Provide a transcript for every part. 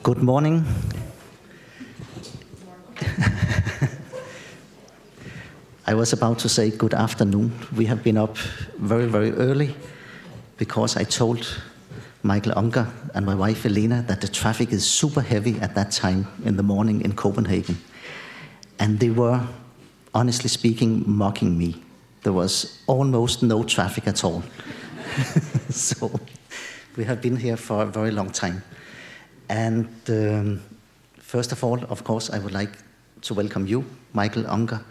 Good morning. I was about to say good afternoon. We have been up very, very early because I told Michael Ungar and my wife Elena that the traffic is super heavy at that time in the morning in Copenhagen. And they were, honestly speaking, mocking me. There was almost no traffic at all. So we have been here for a very long time. And first of all, of course, I would like to welcome you, Michael Ungar,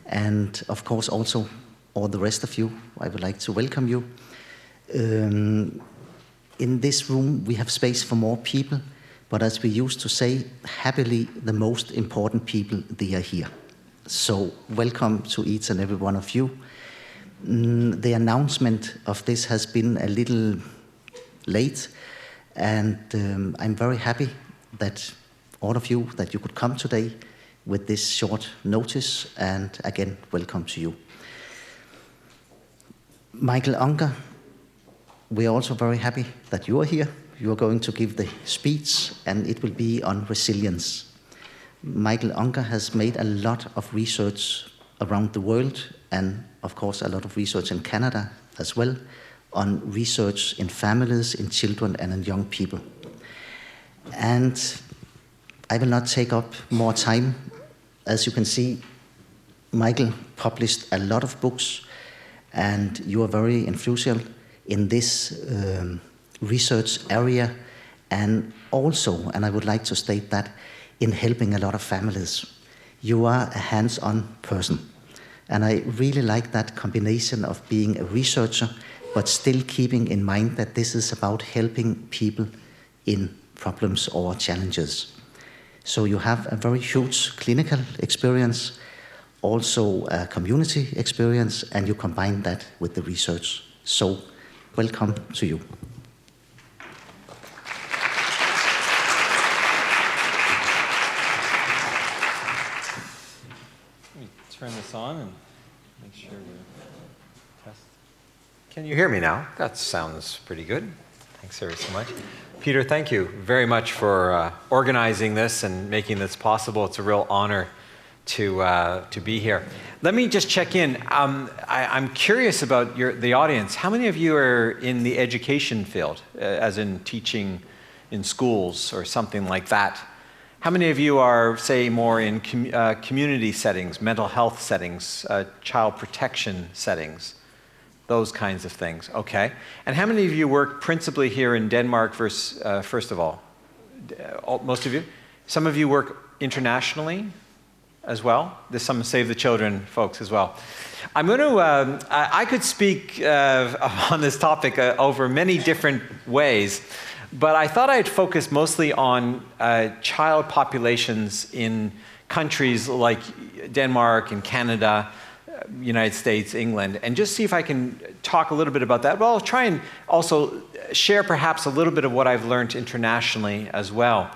and of course also all the rest of you. I would like to welcome you. In this room, we have space for more people, but as we used to say, happily, the most important people, they are here. So welcome to each and every one of you. The announcement of this has been a little late, and I'm very happy that all of you, that you could come today with this short notice, and again, welcome to you. Michael Ungar, we are also very happy that you are here. You are going to give the speech, and it will be on resilience. Michael Ungar has made a lot of research around the world, and of course a lot of research in Canada as well, on research in families, in children, and in young people. And I will not take up more time. As you can see, Michael published a lot of books, and you are very influential in this research area, and also, and I would like to state that, in helping a lot of families. You are a hands-on person, and I really like that combination of being a researcher, but still keeping in mind that this is about helping people in problems or challenges. So you have a very huge clinical experience, also a community experience, and you combine that with the research. So welcome to you. Let me turn this on and make sure we're test. Can you hear me now? That sounds pretty good. Thanks ever so much. Peter, thank you very much for organizing this and making this possible. It's a real honor to be here. Let me just check in. I'm curious about the audience. How many of you are in the education field, as in teaching in schools or something like that? How many of you are, say, more in community settings, mental health settings, child protection settings? Those kinds of things, okay. And how many of you work principally here in Denmark, first of all? Most of you? Some of you work internationally as well? There's some Save the Children folks as well. I'm going to, I could speak on this topic over many different ways, but I thought I'd focus mostly on child populations in countries like Denmark and Canada, United States, England, and just see if I can talk a little bit about that. But I'll try and also share perhaps a little bit of what I've learned internationally as well.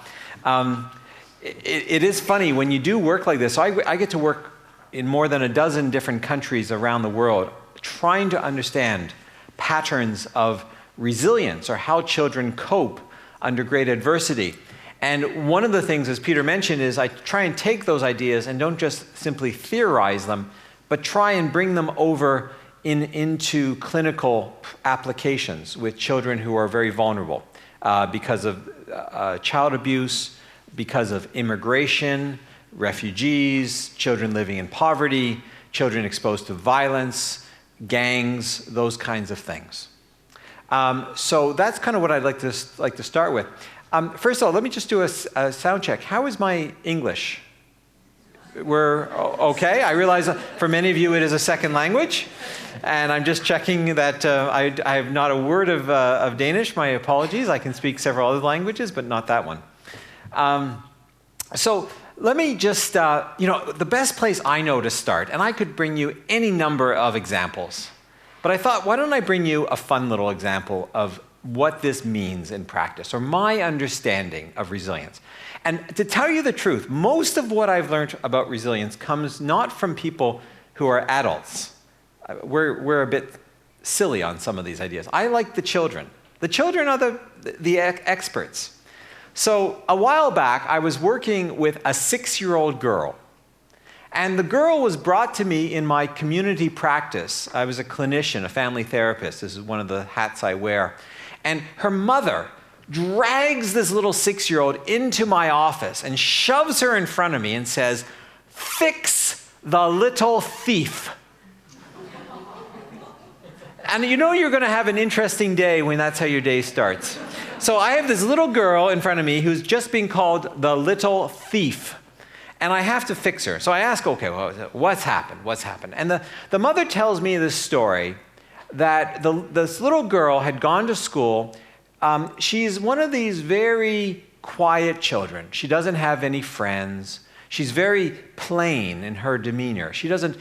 It is funny, when you do work like this, so I get to work in more than a dozen different countries around the world, trying to understand patterns of resilience, or how children cope under great adversity. And one of the things, as Peter mentioned, is I try and take those ideas and don't just simply theorize them, but try and bring them over into clinical applications with children who are very vulnerable because of child abuse, because of immigration, refugees, children living in poverty, children exposed to violence, gangs, those kinds of things. So that's kind of what I'd like to start with. First of all, let me just do a sound check. How is my English? We're okay. I realize for many of you it is a second language, and I'm just checking that I have not a word of Danish. My apologies. I can speak several other languages, but not that one. So let me just, the best place I know to start, and I could bring you any number of examples, but I thought, why don't I bring you a fun little example of what this means in practice, or my understanding of resilience. And to tell you the truth, most of what I've learned about resilience comes not from people who are adults. We're a bit silly on some of these ideas. I like the children. The children are the experts. So a while back, I was working with a 6-year-old girl. And the girl was brought to me in my community practice. I was a clinician, a family therapist. This is one of the hats I wear. And her mother drags this little 6-year-old into my office and shoves her in front of me and says, "Fix the little thief." And you know you're going to have an interesting day when that's how your day starts. So I have this little girl in front of me who's just being called the little thief. And I have to fix her. So I ask, okay, well, what's happened? What's happened? And the mother tells me this story that this little girl had gone to school. She's one of these very quiet children. She doesn't have any friends. She's very plain in her demeanor. She doesn't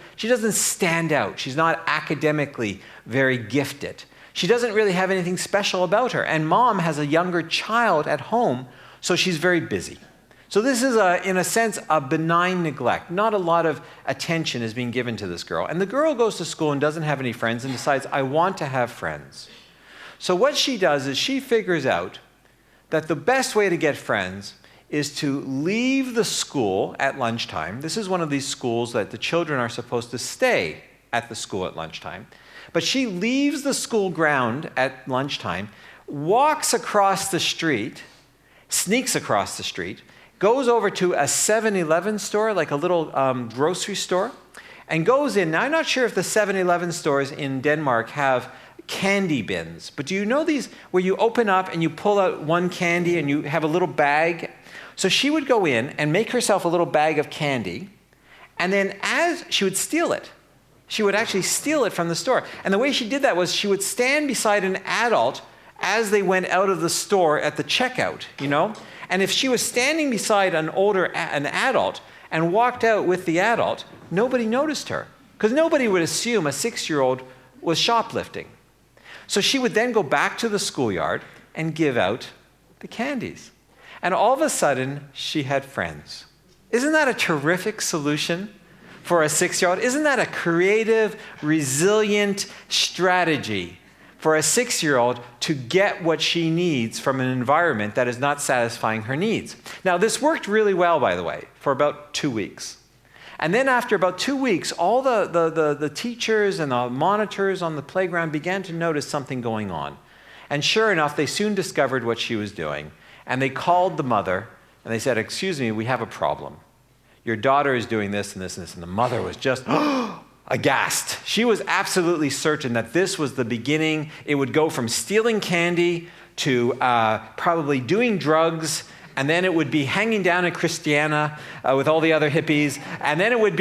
stand out. She's not academically very gifted. She doesn't really have anything special about her. And mom has a younger child at home, so she's very busy. So this is, in a sense, a benign neglect. Not a lot of attention is being given to this girl. And the girl goes to school and doesn't have any friends and decides, I want to have friends. So what she does is she figures out that the best way to get friends is to leave the school at lunchtime. This is one of these schools that the children are supposed to stay at the school at lunchtime. But she leaves the school ground at lunchtime, walks across the street, sneaks across the street, goes over to a 7-Eleven store, like a little grocery store, and goes in. Now, I'm not sure if the 7-Eleven stores in Denmark have candy bins, but do you know these where you open up and you pull out one candy and you have a little bag? So she would go in and make herself a little bag of candy, and then as she would steal it, she would actually steal it from the store. And the way she did that was she would stand beside an adult as they went out of the store at the checkout, you know? And if she was standing beside an adult and walked out with the adult, nobody noticed her, because nobody would assume a 6-year-old was shoplifting. So she would then go back to the schoolyard and give out the candies. And all of a sudden, she had friends. Isn't that a terrific solution for a 6-year-old? Isn't that a creative, resilient strategy for a 6-year-old to get what she needs from an environment that is not satisfying her needs? Now, this worked really well, by the way, for about 2 weeks. And then after about 2 weeks, all the teachers and the monitors on the playground began to notice something going on. And sure enough, they soon discovered what she was doing. And they called the mother, and they said, "Excuse me, we have a problem. Your daughter is doing this and this and this." And the mother was just aghast. She was absolutely certain that this was the beginning. It would go from stealing candy to probably doing drugs, and then it would be hanging down in Christiana with all the other hippies, and then it would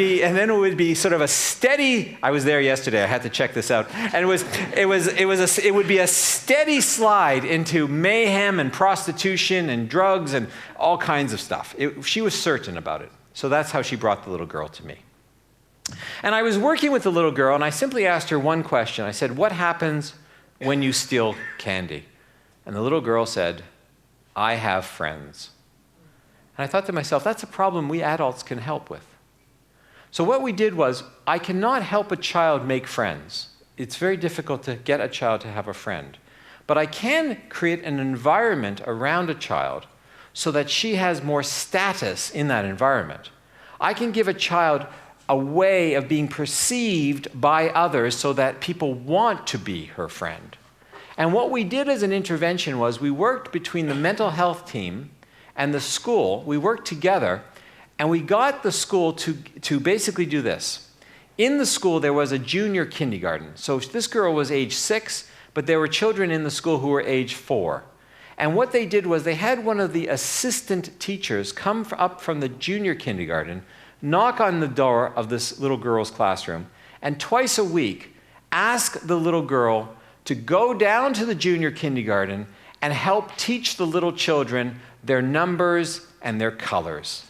be sort of a steady. I was there yesterday. I had to check this out, and it would be a steady slide into mayhem and prostitution and drugs and all kinds of stuff. She was certain about it. So that's how she brought the little girl to me. And I was working with the little girl, and I simply asked her one question. I said, "What happens when you steal candy?" And the little girl said, "I have friends." And I thought to myself, that's a problem we adults can help with. So what we did was, I cannot help a child make friends. It's very difficult to get a child to have a friend. But I can create an environment around a child so that she has more status in that environment. I can give a child a way of being perceived by others so that people want to be her friend. And what we did as an intervention was we worked between the mental health team and the school. We worked together, and we got the school to basically do this. In the school, there was a junior kindergarten. So this girl was age 6, but there were children in the school who were age 4. And what they did was they had one of the assistant teachers come up from the junior kindergarten, knock on the door of this little girl's classroom, and twice a week ask the little girl to go down to the junior kindergarten and help teach the little children their numbers and their colors.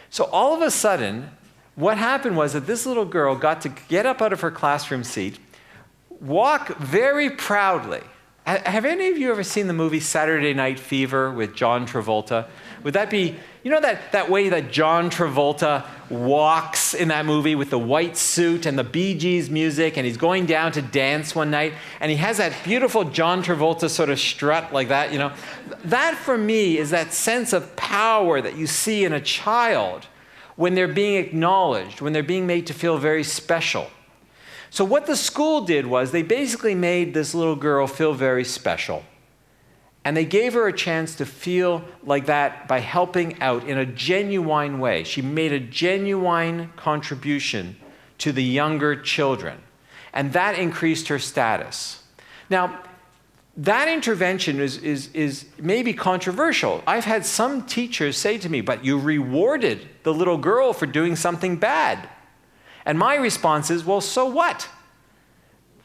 So all of a sudden, what happened was that this little girl got to get up out of her classroom seat, walk very proudly Have any of you ever seen the movie Saturday Night Fever with John Travolta? Would that be, you know that way that John Travolta walks in that movie with the white suit and the Bee Gees music, and he's going down to dance one night, and he has that beautiful John Travolta sort of strut like that, you know? That, for me, is that sense of power that you see in a child when they're being acknowledged, when they're being made to feel very special. So what the school did was they basically made this little girl feel very special. And they gave her a chance to feel like that by helping out in a genuine way. She made a genuine contribution to the younger children. And that increased her status. Now, that intervention is maybe controversial. I've had some teachers say to me, but you rewarded the little girl for doing something bad. And my response is, well, so what?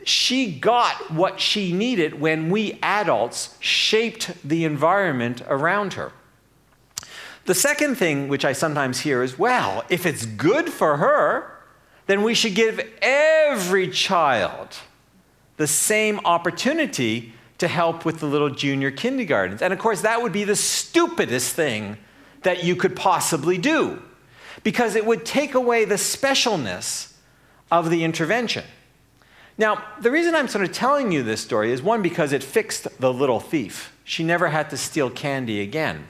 She got what she needed when we adults shaped the environment around her. The second thing which I sometimes hear is, well, if it's good for her, then we should give every child the same opportunity to help with the little junior kindergartens. And of course, that would be the stupidest thing that you could possibly do, because it would take away the specialness of the intervention. Now, the reason I'm sort of telling you this story is, one, because it fixed the little thief. She never had to steal candy again.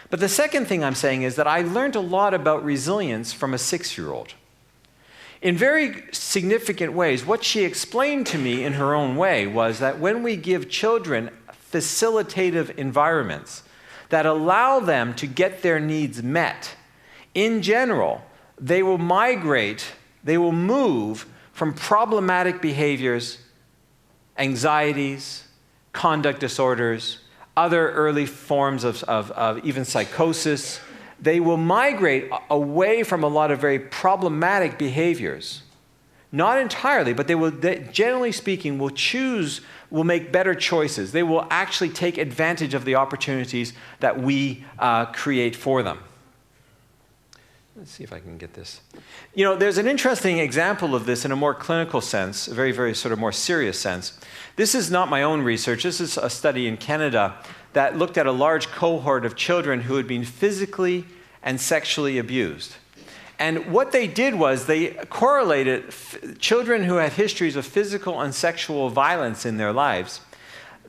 But the second thing I'm saying is that I learned a lot about resilience from a 6-year-old. In very significant ways, what she explained to me in her own way was that when we give children facilitative environments that allow them to get their needs met, in general, they will migrate, they will move from problematic behaviors, anxieties, conduct disorders, other early forms of even psychosis. They will migrate away from a lot of very problematic behaviors. Not entirely, but they generally speaking, will make better choices. They will actually take advantage of the opportunities that we create for them. Let's see if I can get this. You know, there's an interesting example of this in a more clinical sense, a very, very sort of more serious sense. This is not my own research. This is a study in Canada that looked at a large cohort of children who had been physically and sexually abused. And what they did was they correlated children who had histories of physical and sexual violence in their lives.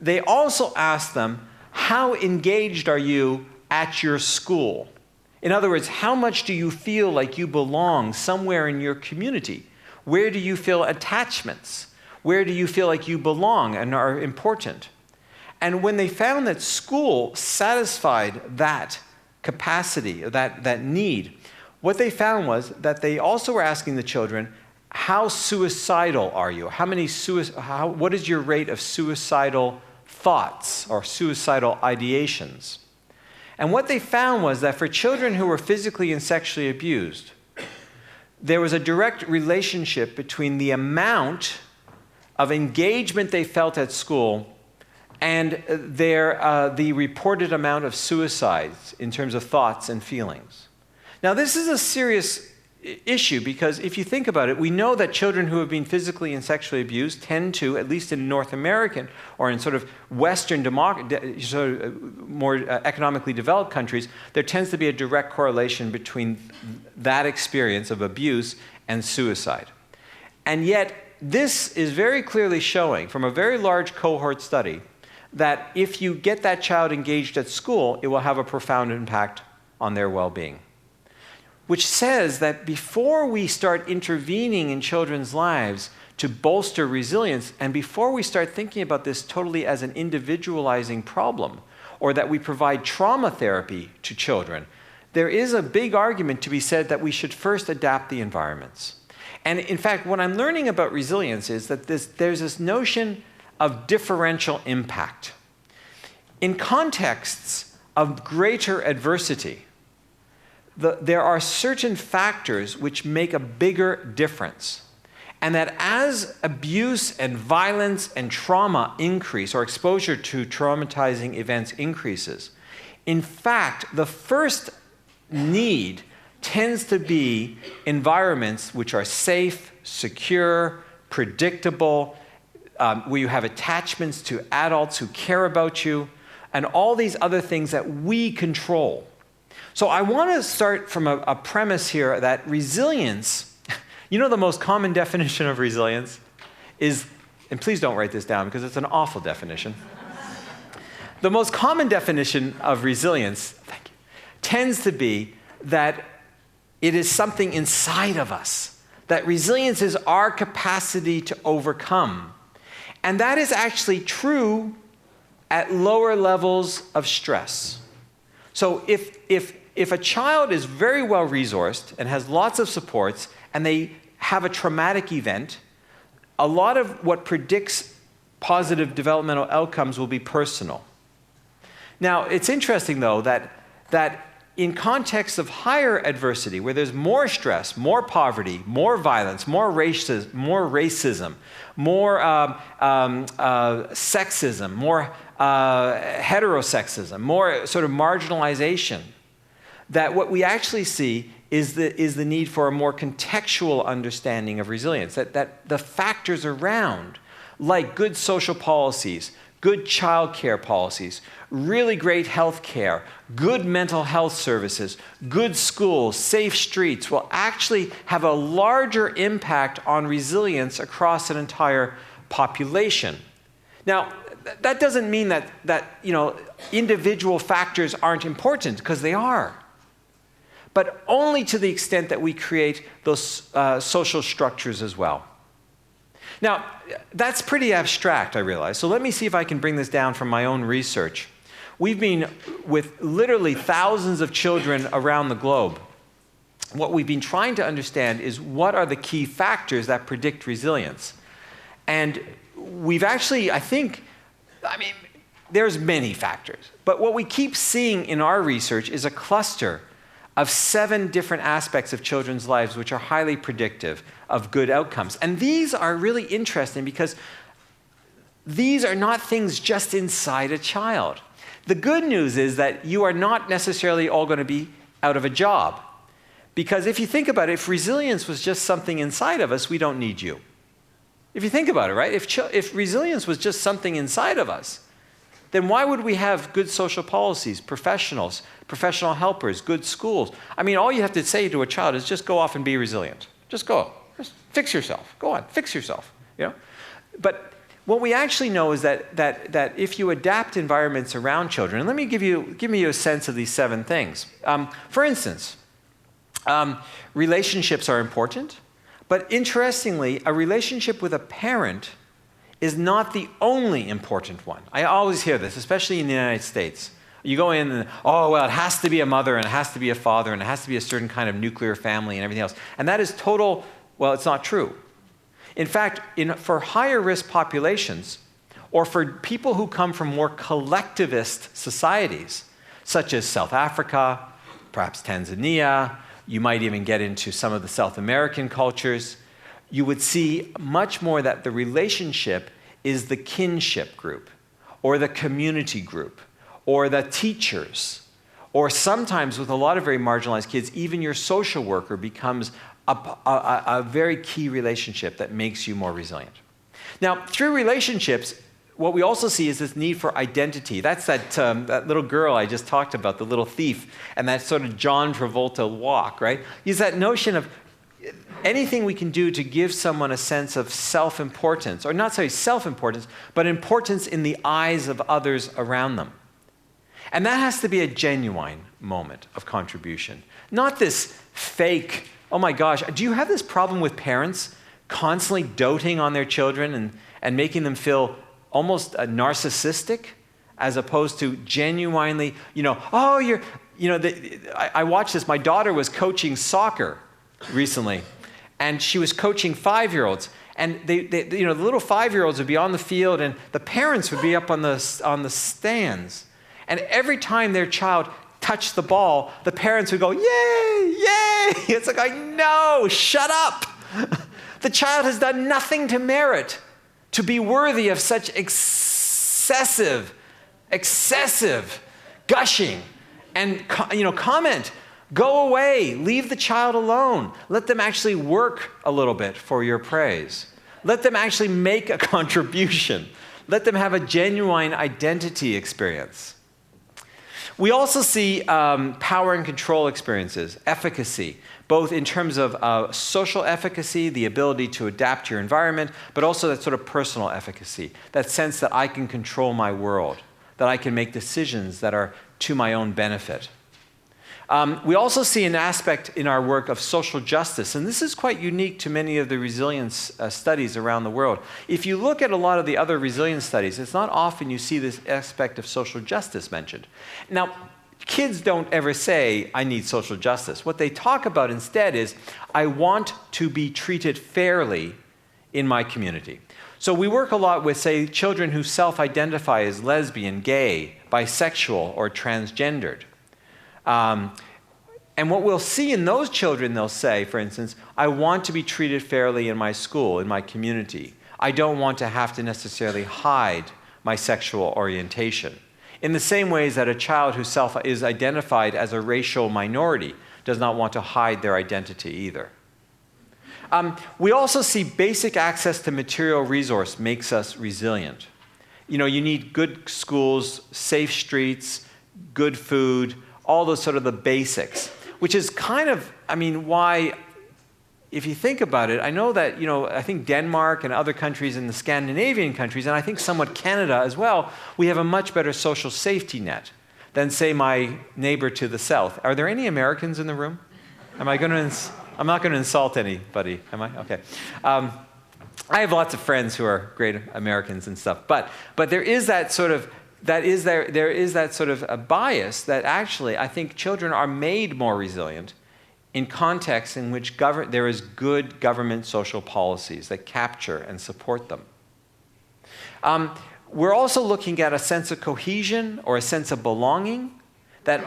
They also asked them, how engaged are you at your school? In other words, how much do you feel like you belong somewhere in your community? Where do you feel attachments? Where do you feel like you belong and are important? And when they found that school satisfied that capacity, that need, what they found was that they also were asking the children, how suicidal are you? What is your rate of suicidal thoughts or suicidal ideations? And what they found was that for children who were physically and sexually abused, there was a direct relationship between the amount of engagement they felt at school and the reported amount of suicides in terms of thoughts and feelings. Now, this is a serious issue because if you think about it, we know that children who have been physically and sexually abused tend to, at least in North American or in sort of Western, more economically developed countries, there tends to be a direct correlation between that experience of abuse and suicide. And yet, this is very clearly showing from a very large cohort study that if you get that child engaged at school, it will have a profound impact on their well-being. Which says that before we start intervening in children's lives to bolster resilience, and before we start thinking about this totally as an individualizing problem, or that we provide trauma therapy to children, there is a big argument to be said that we should first adapt the environments. And in fact, what I'm learning about resilience is that there's this notion of differential impact. In contexts of greater adversity, there are certain factors which make a bigger difference. And that as abuse and violence and trauma increase, or exposure to traumatizing events increases, in fact, the first need tends to be environments which are safe, secure, predictable, where you have attachments to adults who care about you, and all these other things that we control. So I want to start from a premise here that resilience, you know, the most common definition of resilience is, and please don't write this down because it's an awful definition. The most common definition of resilience, thank you, tends to be that it is something inside of us. That resilience is our capacity to overcome. And that is actually true at lower levels of stress. So if a child is very well resourced and has lots of supports and they have a traumatic event, a lot of what predicts positive developmental outcomes will be personal. Now, it's interesting, though, that in context of higher adversity, where there's more stress, more poverty, more violence, more racism, more sexism, more heterosexism, more sort of marginalization, that what we actually see is the need for a more contextual understanding of resilience, that the factors around, like good social policies, good child care policies, really great health care, good mental health services, good schools, safe streets, will actually have a larger impact on resilience across an entire population. Now, that doesn't mean that you know, individual factors aren't important, because they are. But only to the extent that we create those social structures as well. Now, that's pretty abstract, I realize. So let me see if I can bring this down from my own research. We've been with literally thousands of children around the globe. What we've been trying to understand is what are the key factors that predict resilience. And we've actually, I mean, there's many factors. But what we keep seeing in our research is a cluster of 7 different aspects of children's lives which are highly predictive of good outcomes. And these are really interesting because these are not things just inside a child. The good news is that you are not necessarily all going to be out of a job. Because if you think about it, if resilience was just something inside of us, we don't need you. If you think about it, right? If resilience was just something inside of us, then why would we have good social policies, professionals, professional helpers, good schools? I mean, all you have to say to a child is just go off and be resilient. Just go. Just fix yourself. Go on, fix yourself. You know? But what we actually know is that if you adapt environments around children, and let me give you a sense of these 7 things. For instance, relationships are important, but interestingly, a relationship with a parent is not the only important one. I always hear this, especially in the United States. You go in and, oh, well, it has to be a mother, and it has to be a father, and it has to be a certain kind of nuclear family and everything else. And that is total, well, it's not true. In fact, for higher risk populations, or for people who come from more collectivist societies, such as South Africa, perhaps Tanzania, you might even get into some of the South American cultures, you would see much more that the relationship is the kinship group, or the community group, or the teachers, or sometimes with a lot of very marginalized kids, even your social worker becomes a very key relationship that makes you more resilient. Now, through relationships, what we also see is this need for identity. That's that little girl I just talked about, the little thief, and that sort of John Travolta walk, right? Is that notion of anything we can do to give someone a sense of self-importance, or not say self-importance, but importance in the eyes of others around them. And that has to be a genuine moment of contribution. Not this fake, oh my gosh, do you have this problem with parents constantly doting on their children and making them feel almost narcissistic, as opposed to genuinely, I watched this, my daughter was coaching soccer recently, and she was coaching 5-year-olds, and the little 5-year-olds would be on the field, and the parents would be up on the stands, and every time their child touched the ball, the parents would go, yay, yay! It's like, no, shut up! The child has done nothing to merit to be worthy of such excessive gushing and comment. Go away, leave the child alone. Let them actually work a little bit for your praise. Let them actually make a contribution. Let them have a genuine identity experience. We also see power and control experiences, efficacy, both in terms of social efficacy, the ability to adapt to your environment, but also that sort of personal efficacy, that sense that I can control my world, that I can make decisions that are to my own benefit. We also see an aspect in our work of social justice, and this is quite unique to many of the resilience studies around the world. If you look at a lot of the other resilience studies, it's not often you see this aspect of social justice mentioned. Now, kids don't ever say, I need social justice. What they talk about instead is, I want to be treated fairly in my community. So we work a lot with, say, children who self-identify as lesbian, gay, bisexual, or transgendered. And what we'll see in those children, they'll say, for instance, I want to be treated fairly in my school, in my community. I don't want to have to necessarily hide my sexual orientation. In the same ways that a child who is identified as a racial minority does not want to hide their identity either. We also see basic access to material resource makes us resilient. You know, you need good schools, safe streets, good food, all those sort of the basics, which is kind of, I mean, why, if you think about it, I know that, you know, I think Denmark and other countries in the Scandinavian countries, and I think somewhat Canada as well, we have a much better social safety net than, say, my neighbor to the south. Are there any Americans in the room? I'm not going to insult anybody, am I? Okay. I have lots of friends who are great Americans and stuff, but there is that sort of, there is that sort of a bias that actually I think children are made more resilient in contexts in which there is good government social policies that capture and support them. We're also looking at a sense of cohesion or a sense of belonging, that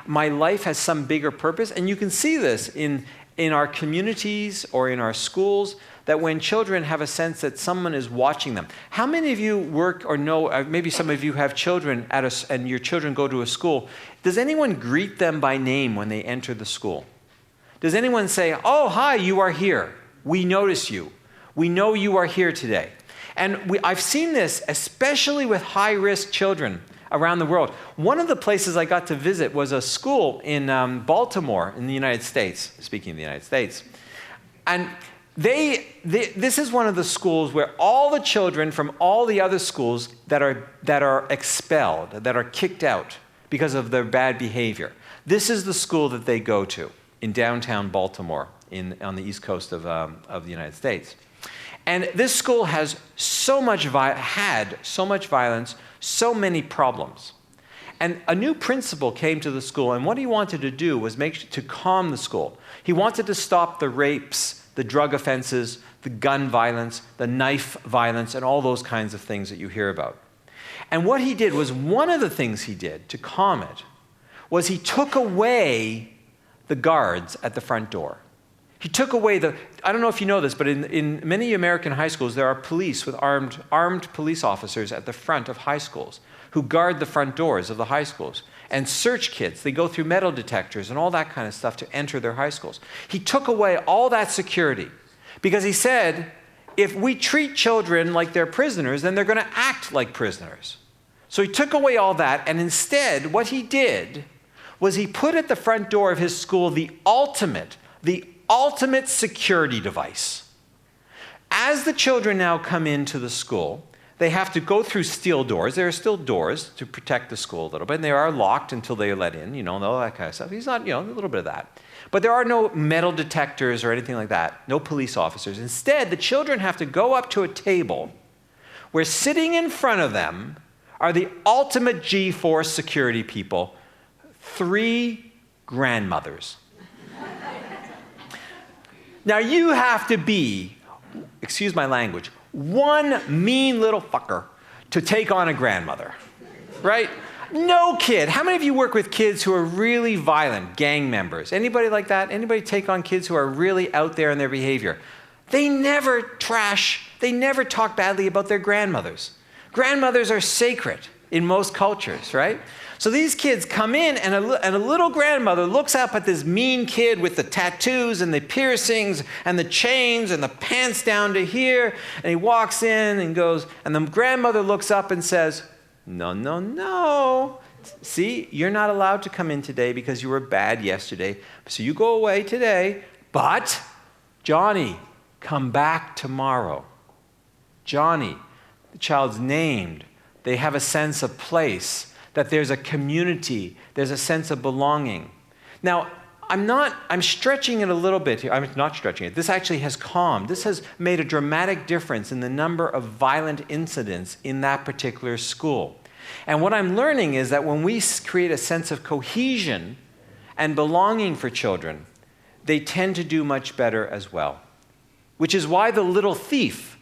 my life has some bigger purpose, and you can see this in our communities or in our schools, that when children have a sense that someone is watching them. How many of you work or know, maybe some of you have children and your children go to a school, does anyone greet them by name when they enter the school? Does anyone say, oh, hi, you are here. We notice you. We know you are here today. And I've seen this, especially with high-risk children around the world. One of the places I got to visit was a school in Baltimore in the United States, speaking of the United States. And this is one of the schools where all the children from all the other schools that are expelled, that are kicked out because of their bad behavior, this is the school that they go to in downtown Baltimore on the east coast of the United States. And this school has had so much violence, so many problems. And a new principal came to the school, and what he wanted to do was to calm the school. He wanted to stop the rapes, the drug offenses, the gun violence, the knife violence, and all those kinds of things that you hear about. And what he did was, one of the things he did to calm it was he took away the guards at the front door. He took away I don't know if you know this, but in many American high schools, there are police with armed police officers at the front of high schools who guard the front doors of the high schools and search kids. They go through metal detectors and all that kind of stuff to enter their high schools. He took away all that security because he said, if we treat children like they're prisoners, then they're going to act like prisoners. So he took away all that, and instead what he did was he put at the front door of his school the ultimate security device. As the children now come into the school, they have to go through steel doors. There are still doors to protect the school a little bit, and they are locked until they are let in, you know, and all that kind of stuff. He's not, you know, a little bit of that. But there are no metal detectors or anything like that, no police officers. Instead, the children have to go up to a table where sitting in front of them are the ultimate G-force security people, 3 grandmothers. Now you have to be, excuse my language, one mean little fucker to take on a grandmother, right? No kid. How many of you work with kids who are really violent, gang members? Anybody like that? Anybody take on kids who are really out there in their behavior? They never talk badly about their grandmothers. Grandmothers are sacred in most cultures, right? So these kids come in, and a little grandmother looks up at this mean kid with the tattoos and the piercings and the chains and the pants down to here, and he walks in and goes, and the grandmother looks up and says, "No, no, no. See, you're not allowed to come in today because you were bad yesterday. So you go away today, but Johnny, come back tomorrow." Johnny, the child's named. They have a sense of place, that there's a community, there's a sense of belonging. Now, I'm stretching it a little bit here. I'm not stretching it. This actually has calmed. This has made a dramatic difference in the number of violent incidents in that particular school. And what I'm learning is that when we create a sense of cohesion and belonging for children, they tend to do much better as well. Which is why the little thief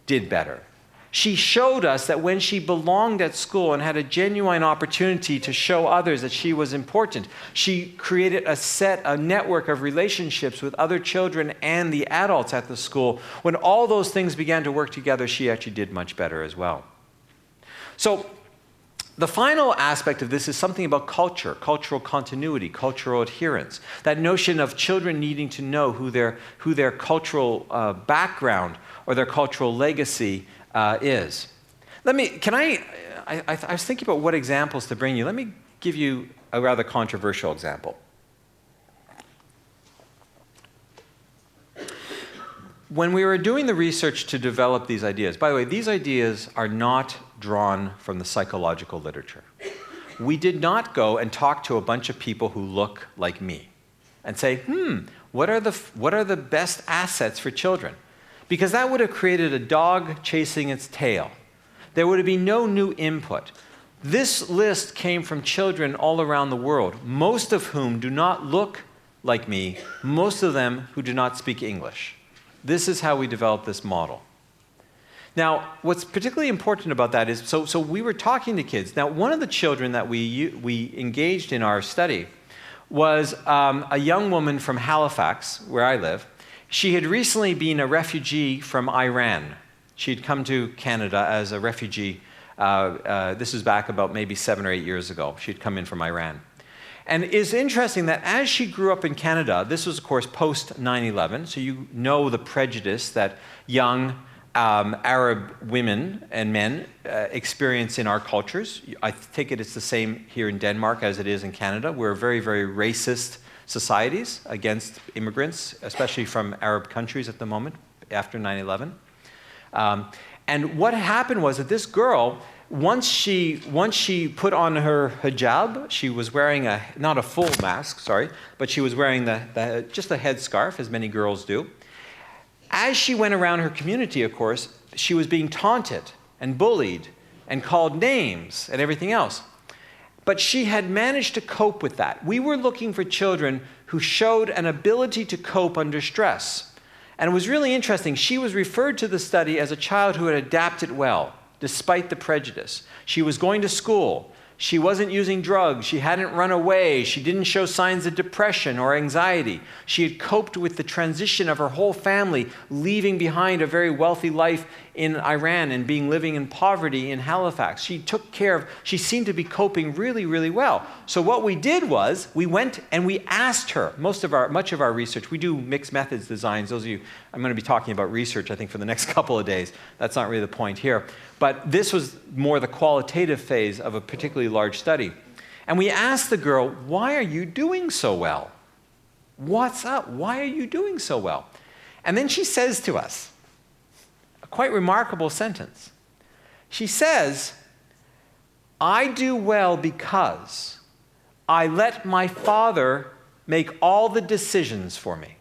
did better. She showed us that when she belonged at school and had a genuine opportunity to show others that she was important, she created a network of relationships with other children and the adults at the school. When all those things began to work together, she actually did much better as well. So the final aspect of this is something about culture, cultural continuity, cultural adherence. That notion of children needing to know who their cultural background or their cultural legacy is. I was thinking about what examples to bring you. Let me give you a rather controversial example. When we were doing the research to develop these ideas, by the way, these ideas are not drawn from the psychological literature. We did not go and talk to a bunch of people who look like me and say, what are the best assets for children? Because that would have created a dog chasing its tail. There would have been no new input. This list came from children all around the world, most of whom do not look like me, most of them who do not speak English. This is how we developed this model. Now, what's particularly important about that is, so we were talking to kids. Now, one of the children that we engaged in our study was a young woman from Halifax, where I live. She had recently been a refugee from Iran. She had come to Canada as a refugee. This was back about maybe 7 or 8 years ago. She had come in from Iran. And it's interesting that as she grew up in Canada, this was, of course, post 9/11, so you know the prejudice that young Arab women and men experience in our cultures. I take it it's the same here in Denmark as it is in Canada. We're very, very racist societies against immigrants, especially from Arab countries at the moment, after 9/11. And what happened was that this girl, once she put on her hijab, she was wearing not a full mask, sorry, but she was wearing just a headscarf, as many girls do. As she went around her community, of course, she was being taunted and bullied and called names and everything else. But she had managed to cope with that. We were looking for children who showed an ability to cope under stress. And it was really interesting. She was referred to the study as a child who had adapted well, despite the prejudice. She was going to school. She wasn't using drugs. She hadn't run away. She didn't show signs of depression or anxiety. She had coped with the transition of her whole family, leaving behind a very wealthy life in Iran and living in poverty in Halifax. She seemed to be coping really, really well. So what we did was we went and we asked her, much of our research, we do mixed methods designs. Those of you, I'm going to be talking about research, I think, for the next couple of days. That's not really the point here. But this was more the qualitative phase of a particularly large study. And we asked the girl, why are you doing so well? What's up? Why are you doing so well? And then she says to us, a quite remarkable sentence. She says, I do well because I let my father make all the decisions for me.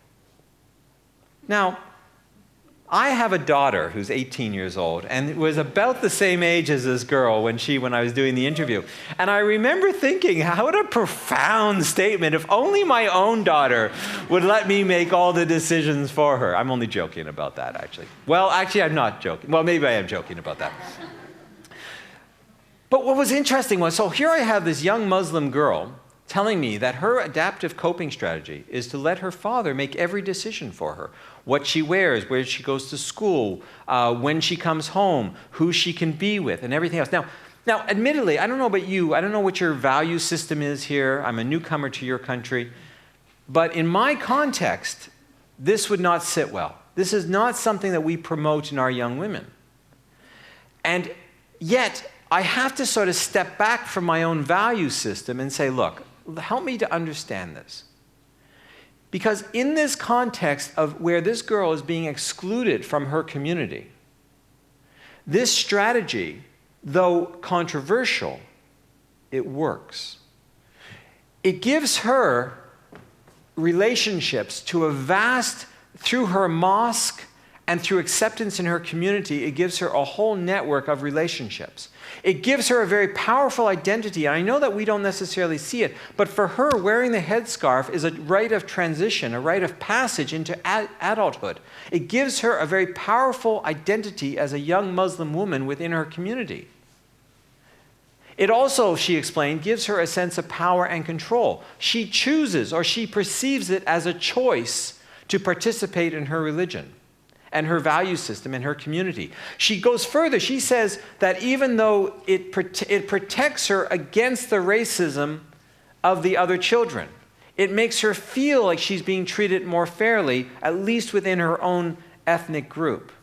Now, I have a daughter who's 18 years old and was about the same age as this girl when I was doing the interview. And I remember thinking, what a profound statement. If only my own daughter would let me make all the decisions for her. I'm only joking about that, actually. Well, actually, I'm not joking. Well, maybe I am joking about that. But what was interesting was, so here I have this young Muslim girl telling me that her adaptive coping strategy is to let her father make every decision for her. What she wears, where she goes to school, when she comes home, who she can be with, and everything else. Now, Now, admittedly, I don't know about you. I don't know what your value system is here. I'm a newcomer to your country. But in my context, this would not sit well. This is not something that we promote in our young women. And yet, I have to sort of step back from my own value system and say, look, help me to understand this. Because in this context of where this girl is being excluded from her community, this strategy, though controversial, it works. It gives her relationships to a vast, through her mosque and through acceptance in her community, it gives her a whole network of relationships. It gives her a very powerful identity. And I know that we don't necessarily see it, but for her, wearing the headscarf is a rite of transition, a rite of passage into adulthood. It gives her a very powerful identity as a young Muslim woman within her community. It also, she explained, gives her a sense of power and control. She chooses, or she perceives it as a choice to participate in her religion and her value system and her community. She goes further. She says that even though it protects her against the racism of the other children, it makes her feel like she's being treated more fairly, at least within her own ethnic group.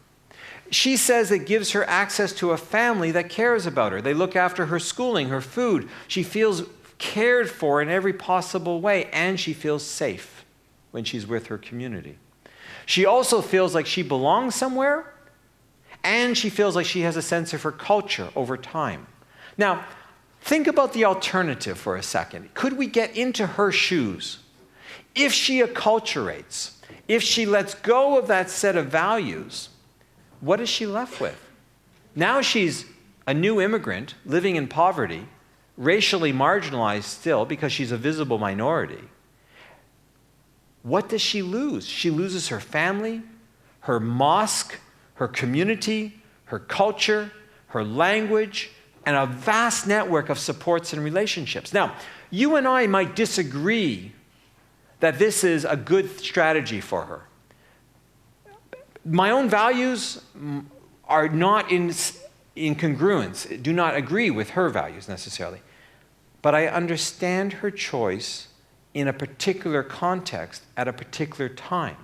She says it gives her access to a family that cares about her. They look after her schooling, her food. She feels cared for in every possible way, and she feels safe when she's with her community. She also feels like she belongs somewhere, and she feels like she has a sense of her culture over time. Now, think about the alternative for a second. Could we get into her shoes? If she acculturates, if she lets go of that set of values, what is she left with? Now she's a new immigrant living in poverty, racially marginalized still because she's a visible minority. What does she lose? She loses her family, her mosque, her community, her culture, her language, and a vast network of supports and relationships. Now, you and I might disagree that this is a good strategy for her. My own values are not in congruence, do not agree with her values necessarily. But I understand her choice in a particular context at a particular time.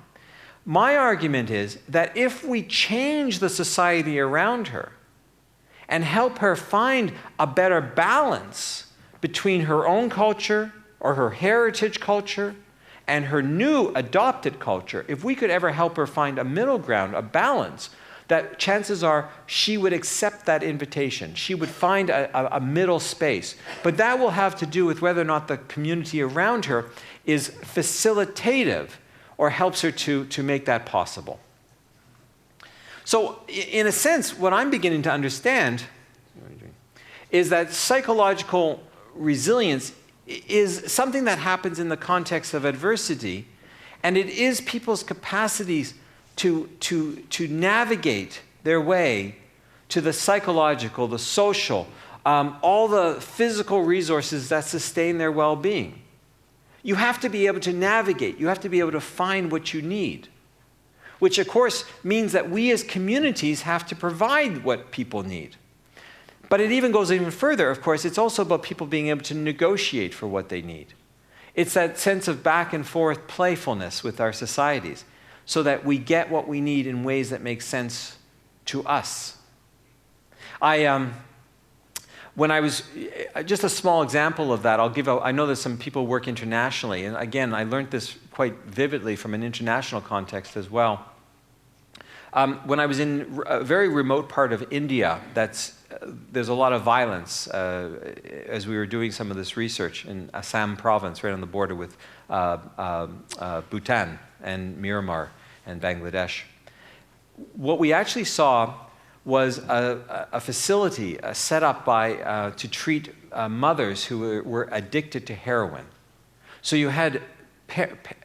My argument is that if we change the society around her and help her find a better balance between her own culture or her heritage culture and her new adopted culture, if we could ever help her find a middle ground, a balance, that chances are she would accept that invitation. She would find a middle space. But that will have to do with whether or not the community around her is facilitative or helps her to make that possible. So in a sense, what I'm beginning to understand is that psychological resilience is something that happens in the context of adversity, and it is people's capacities to navigate their way to the psychological, the social, all the physical resources that sustain their well-being. You have to be able to navigate. You have to be able to find what you need, which of course means that we as communities have to provide what people need. But it even goes even further, of course. It's also about people being able to negotiate for what they need. It's that sense of back and forth playfulness with our societies so that we get what we need in ways that make sense to us. When I was, just a small example of that, I know that some people work internationally, and again, I learned this quite vividly from an international context as well. When I was in a very remote part of India, there's a lot of violence as we were doing some of this research in Assam province, right on the border with Bhutan and Myanmar and Bangladesh. What we actually saw was a facility set up to treat mothers who were addicted to heroin. So you had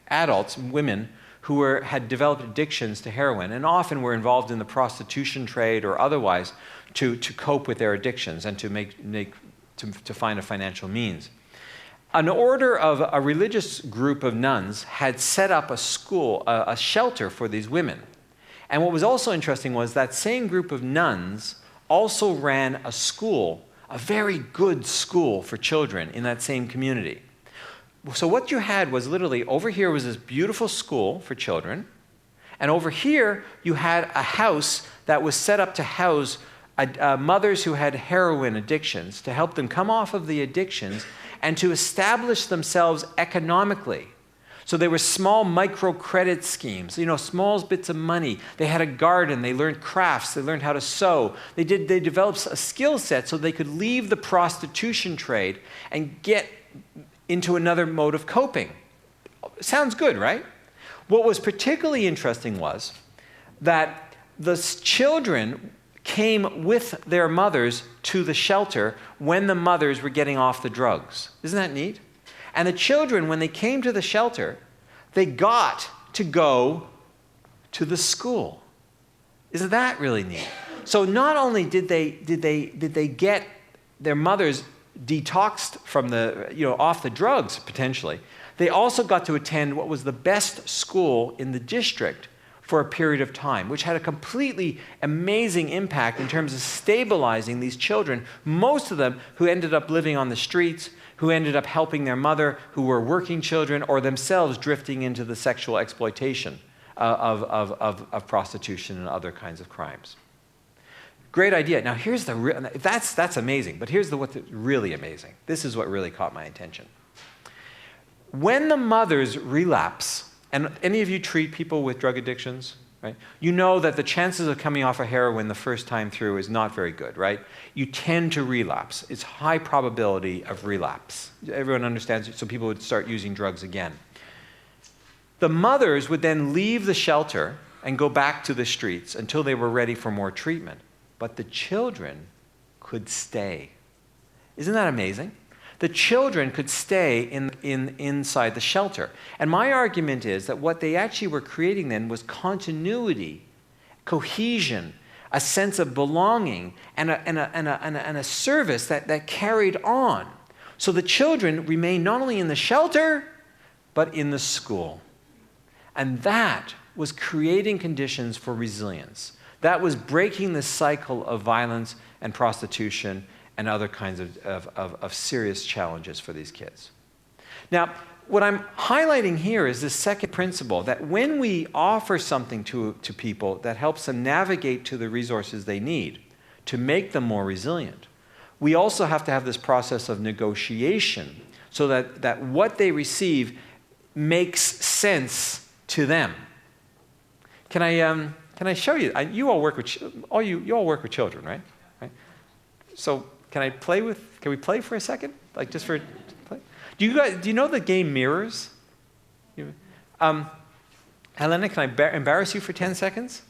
adults, women, who had developed addictions to heroin and often were involved in the prostitution trade or otherwise to cope with their addictions and to find a financial means. An order of a religious group of nuns had set up a school, a shelter for these women. And what was also interesting was that same group of nuns also ran a school a very good school for children in that same community. So what you had was literally, over here was this beautiful school for children, and over here you had a house that was set up to house mothers who had heroin addictions, to help them come off of the addictions and to establish themselves economically. So there were small microcredit schemes, small bits of money. They had a garden, they learned crafts, they learned how to sew. They developed a skill set so they could leave the prostitution trade and get into another mode of coping. Sounds good, right? What was particularly interesting was that the children came with their mothers to the shelter when the mothers were getting off the drugs. Isn't that neat? And the children, when they came to the shelter, they got to go to the school. Isn't that really neat? So not only did they get their mothers detoxed from off the drugs potentially, they also got to attend what was the best school in the district for a period of time, which had a completely amazing impact in terms of stabilizing these children, most of them who ended up living on the streets, who ended up helping their mother, who were working children, or themselves drifting into the sexual exploitation of prostitution and other kinds of crimes. Great idea. Now here's that's amazing, but here's what's really amazing. This is what really caught my attention. When the mothers relapse, and any of you treat people with drug addictions, right? You know that the chances of coming off of heroin the first time through is not very good, right? You tend to relapse. It's high probability of relapse. Everyone understands it, so people would start using drugs again. The mothers would then leave the shelter and go back to the streets until they were ready for more treatment. But the children could stay. Isn't that amazing? The children could stay inside the shelter. And my argument is that what they actually were creating then was continuity, cohesion, a sense of belonging, and a service that carried on. So the children remained not only in the shelter, but in the school. And that was creating conditions for resilience. That was breaking the cycle of violence and prostitution and other kinds of serious challenges for these kids. Now, what I'm highlighting here is this second principle, that when we offer something to people that helps them navigate to the resources they need to make them more resilient, we also have to have this process of negotiation so that what they receive makes sense to them. Can I show you? You all work with you all work with children, right? So can we play for a second? Like just for play? Do you know the game Mirrors? Helena, can I embarrass you for 10 seconds?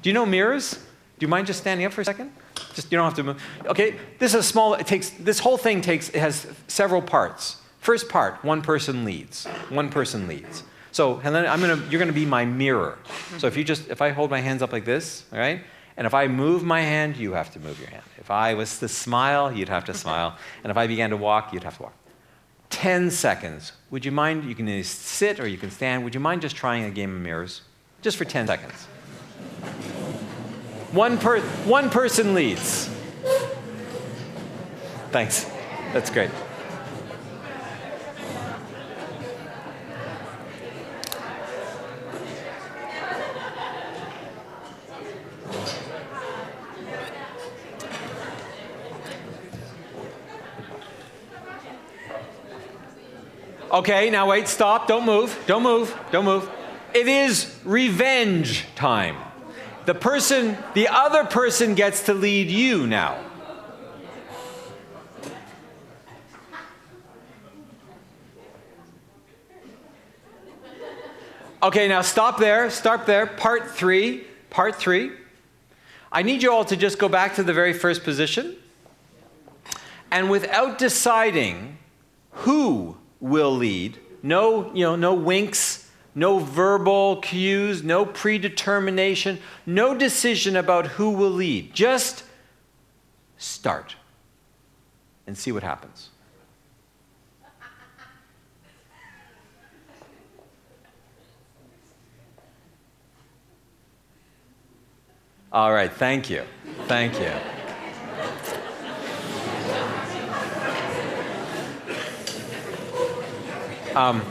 Do you know Mirrors? Do you mind just standing up for a second? Just, you don't have to move. Okay, this is small. This whole thing has several parts. First part, one person leads. One person leads. So Helena, you're gonna be my mirror. So if I hold my hands up like this, all right? And if I move my hand, you have to move your hand. If I was to smile, you'd have to smile. And if I began to walk, you'd have to walk. 10 seconds. Would you mind? You can either sit or you can stand. Would you mind just trying a game of mirrors? Just for 10 seconds. One person leads. Thanks. That's great. Okay, now wait, stop, don't move, don't move, don't move. It is revenge time. The other person gets to lead you now. Okay, now stop there, part three. I need you all to just go back to the very first position. And without deciding who will lead, no winks, no verbal cues, no predetermination, no decision about who will lead. Just start and see what happens. All right, thank you. Thank you. A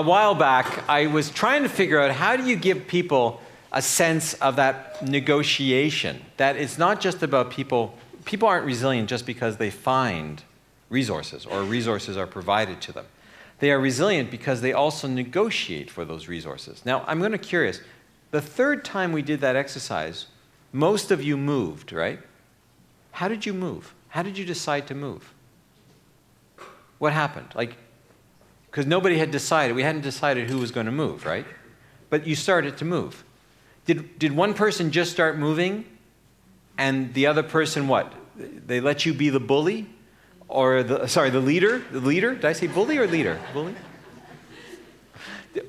while back, I was trying to figure out how do you give people a sense of that negotiation, that it's not just about people aren't resilient just because they find resources or resources are provided to them. They are resilient because they also negotiate for those resources. Now, I'm going to curious. The third time we did that exercise, most of you moved, right? How did you move? How did you decide to move? What happened? Like, because nobody had decided. We hadn't decided who was going to move, right? But you started to move. Did one person just start moving and the other person what? They let you be the bully? Or the leader? The leader? Did I say bully or leader? Bully?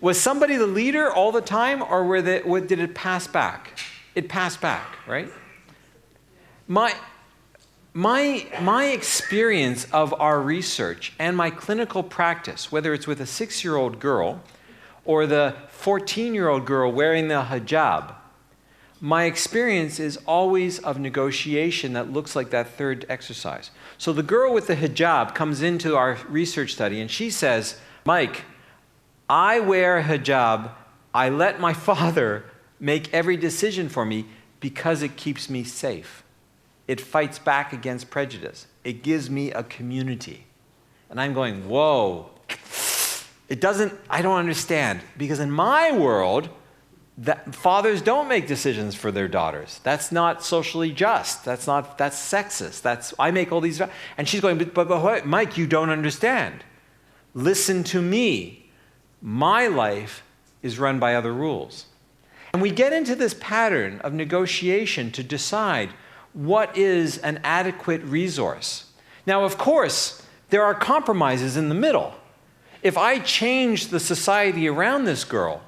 Was somebody the leader all the time, or did it pass back? It passed back, right? My experience of our research and my clinical practice, whether it's with a 6-year-old girl or the 14-year-old girl wearing the hijab, my experience is always of negotiation that looks like that third exercise. So the girl with the hijab comes into our research study and she says, Mike, I wear a hijab. I let my father make every decision for me because it keeps me safe. It fights back against prejudice. It gives me a community. And I'm going, whoa. I don't understand. Because in my world, fathers don't make decisions for their daughters. That's not socially just. That's sexist. I make all these. And she's going, but Mike, you don't understand. Listen to me. My life is run by other rules. And we get into this pattern of negotiation to decide what is an adequate resource. Now, of course, there are compromises in the middle. If I change the society around this girl,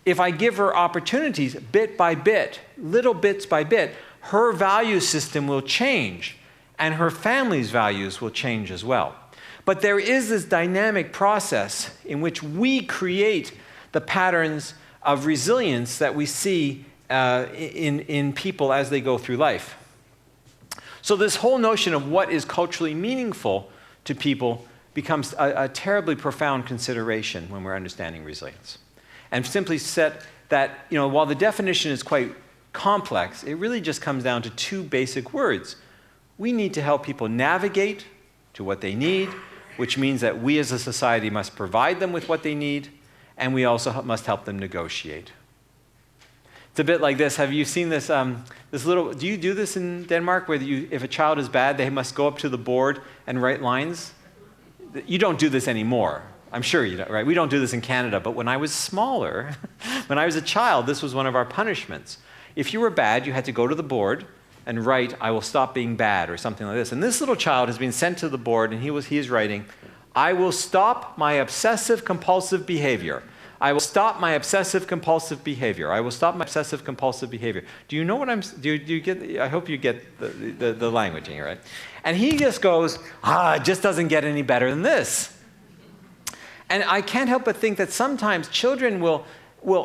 if I give her opportunities bit by bit, little bits by bit, her value system will change and her family's values will change as well. But there is this dynamic process in which we create the patterns of resilience that we see in people as they go through life. So this whole notion of what is culturally meaningful to people becomes a terribly profound consideration when we're understanding resilience. And simply set that, while the definition is quite complex, it really just comes down to 2 basic words. We need to help people navigate to what they need, which means that we as a society must provide them with what they need, and we also must help them negotiate. It's a bit like this. Have you seen this, do you do this in Denmark, where if a child is bad, they must go up to the board and write lines? You don't do this anymore. I'm sure you don't, right? We don't do this in Canada, but when I was smaller, when I was a child, this was one of our punishments. If you were bad, you had to go to the board and write, I will stop being bad, or something like this. And this little child has been sent to the board, and he is writing, I will stop my obsessive-compulsive behavior. I will stop my obsessive-compulsive behavior. I will stop my obsessive-compulsive behavior. Do you know what do you get, I hope you get the language here, right? And he just goes, it just doesn't get any better than this. And I can't help but think that sometimes children will,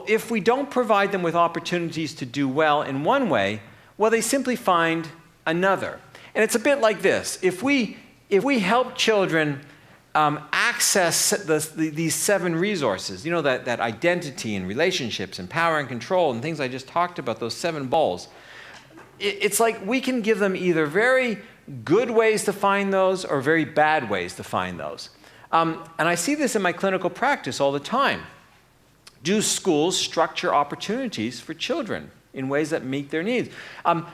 if we don't provide them with opportunities to do well in one way, well, they simply find another. And it's a bit like this. If we help children access these 7 resources, that identity and relationships and power and control and things I just talked about, those 7 balls, it's like we can give them either very good ways to find those or very bad ways to find those. And I see this in my clinical practice all the time. Do schools structure opportunities for children in ways that meet their needs?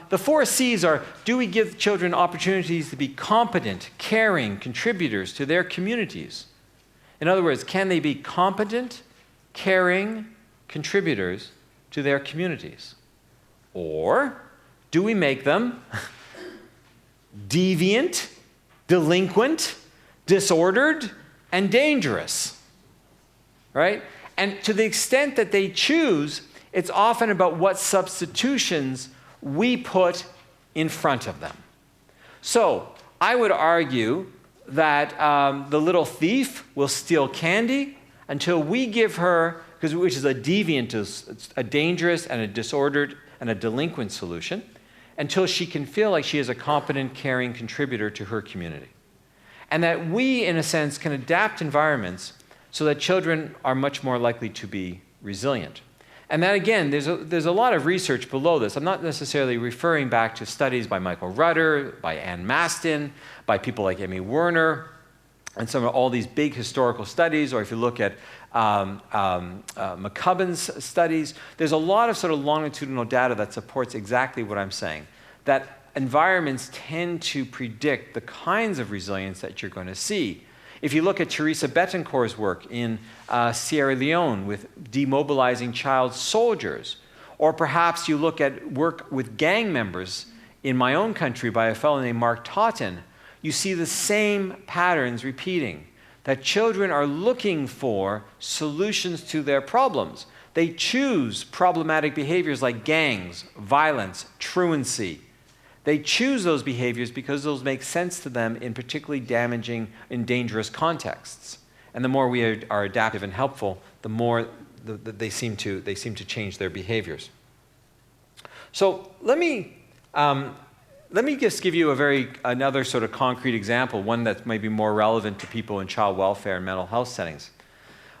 The 4 C's are, do we give children opportunities to be competent, caring contributors to their communities? In other words, can they be competent, caring contributors to their communities? Or do we make them deviant, delinquent, disordered, and dangerous, right? And to the extent that they choose, it's often about what substitutions we put in front of them. So I would argue that the little thief will steal candy until we give her, which is a deviant, a dangerous and a disordered and a delinquent solution, until she can feel like she is a competent, caring contributor to her community. And that we, in a sense, can adapt environments so that children are much more likely to be resilient. And that, again, there's a lot of research below this. I'm not necessarily referring back to studies by Michael Rudder, by Ann Maston, by people like Amy Werner, and some of all these big historical studies, or if you look at McCubbin's studies, there's a lot of sort of longitudinal data that supports exactly what I'm saying, that environments tend to predict the kinds of resilience that you're going to see. If you look at Teresa Betancourt's work in Sierra Leone with demobilizing child soldiers, or perhaps you look at work with gang members in my own country by a fellow named Mark Totten, you see the same patterns repeating, that children are looking for solutions to their problems. They choose problematic behaviors like gangs, violence, truancy. They choose those behaviors because those make sense to them in particularly damaging and dangerous contexts. And the more we are adaptive and helpful, the more they seem to change their behaviors. So let me just give you another sort of concrete example, one that's maybe more relevant to people in child welfare and mental health settings.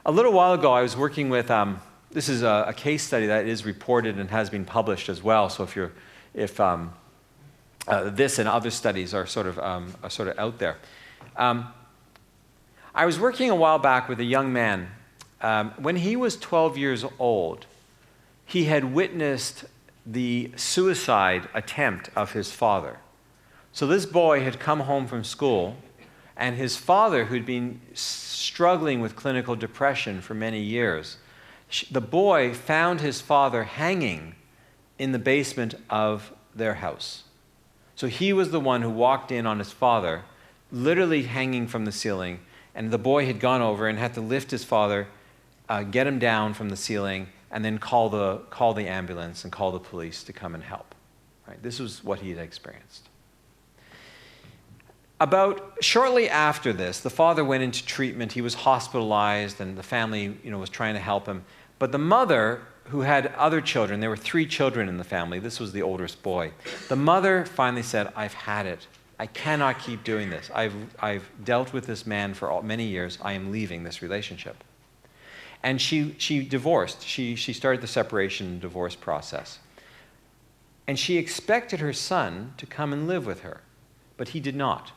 A little while ago, I was working with, this is a case study that is reported and has been published as well. So if this and other studies are sort of out there. I was working a while back with a young man. When he was 12 years old, he had witnessed the suicide attempt of his father. So this boy had come home from school, and his father, who'd been struggling with clinical depression for many years, the boy found his father hanging in the basement of their house. So he was the one who walked in on his father, literally hanging from the ceiling, and the boy had gone over and had to lift his father, get him down from the ceiling, and then call the ambulance and call the police to come and help. Right? This was what he had experienced. About shortly after this, the father went into treatment. He was hospitalized, and the family, was trying to help him. But the mother, who had other children, there were 3 children in the family. This was the oldest boy. The mother finally said, "I've had it. I cannot keep doing this. I've dealt with this man for many years. I am leaving this relationship." And she divorced. She started the separation and divorce process. And she expected her son to come and live with her, but he did not.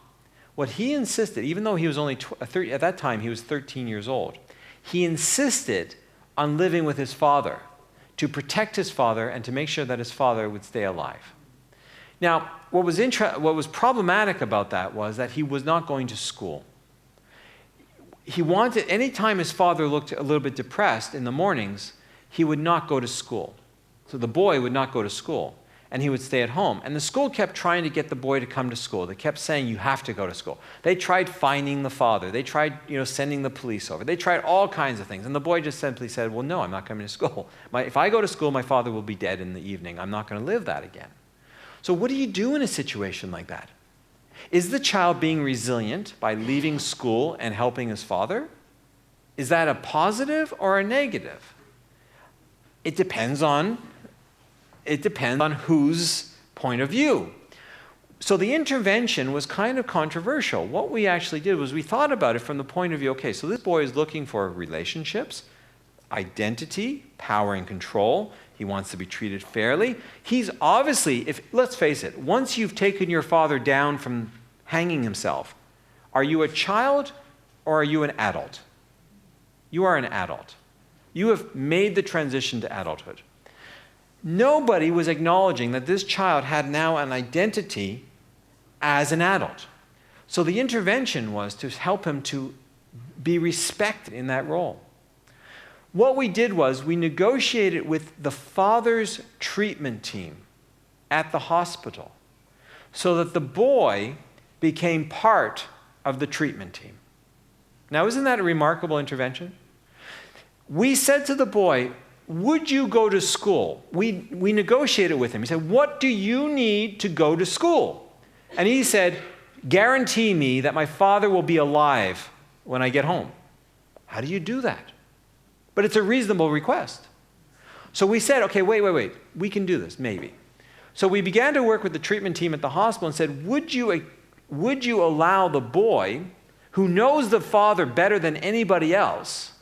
What he insisted, even though he was only at that time he was 13 years old, he insisted on living with his father to protect his father and to make sure that his father would stay alive. Now, what was problematic about that was that he was not going to school. He wanted, anytime his father looked a little bit depressed in the mornings, he would not go to school. So the boy would not go to school, and he would stay at home. And the school kept trying to get the boy to come to school. They kept saying, "You have to go to school." They tried fining the father. They tried, sending the police over. They tried all kinds of things. And the boy just simply said, "Well, no, I'm not coming to school. If I go to school, my father will be dead in the evening. I'm not going to live that again." So what do you do in a situation like that? Is the child being resilient by leaving school and helping his father? Is that a positive or a negative? It depends on whose point of view. So the intervention was kind of controversial. What we actually did was we thought about it from the point of view, okay, so this boy is looking for relationships, identity, power and control. He wants to be treated fairly. He's obviously, let's face it, once you've taken your father down from hanging himself, are you a child or are you an adult? You are an adult. You have made the transition to adulthood. Nobody was acknowledging that this child had now an identity as an adult. So the intervention was to help him to be respected in that role. What we did was we negotiated with the father's treatment team at the hospital so that the boy became part of the treatment team. Now, isn't that a remarkable intervention? We said to the boy, "Would you go to school?" We negotiated with him. He said, "What do you need to go to school?" And he said, "Guarantee me that my father will be alive when I get home." How do you do that? But it's a reasonable request. So we said, okay, wait, we can do this, maybe. So we began to work with the treatment team at the hospital and said, would you allow the boy who knows the father better than anybody else,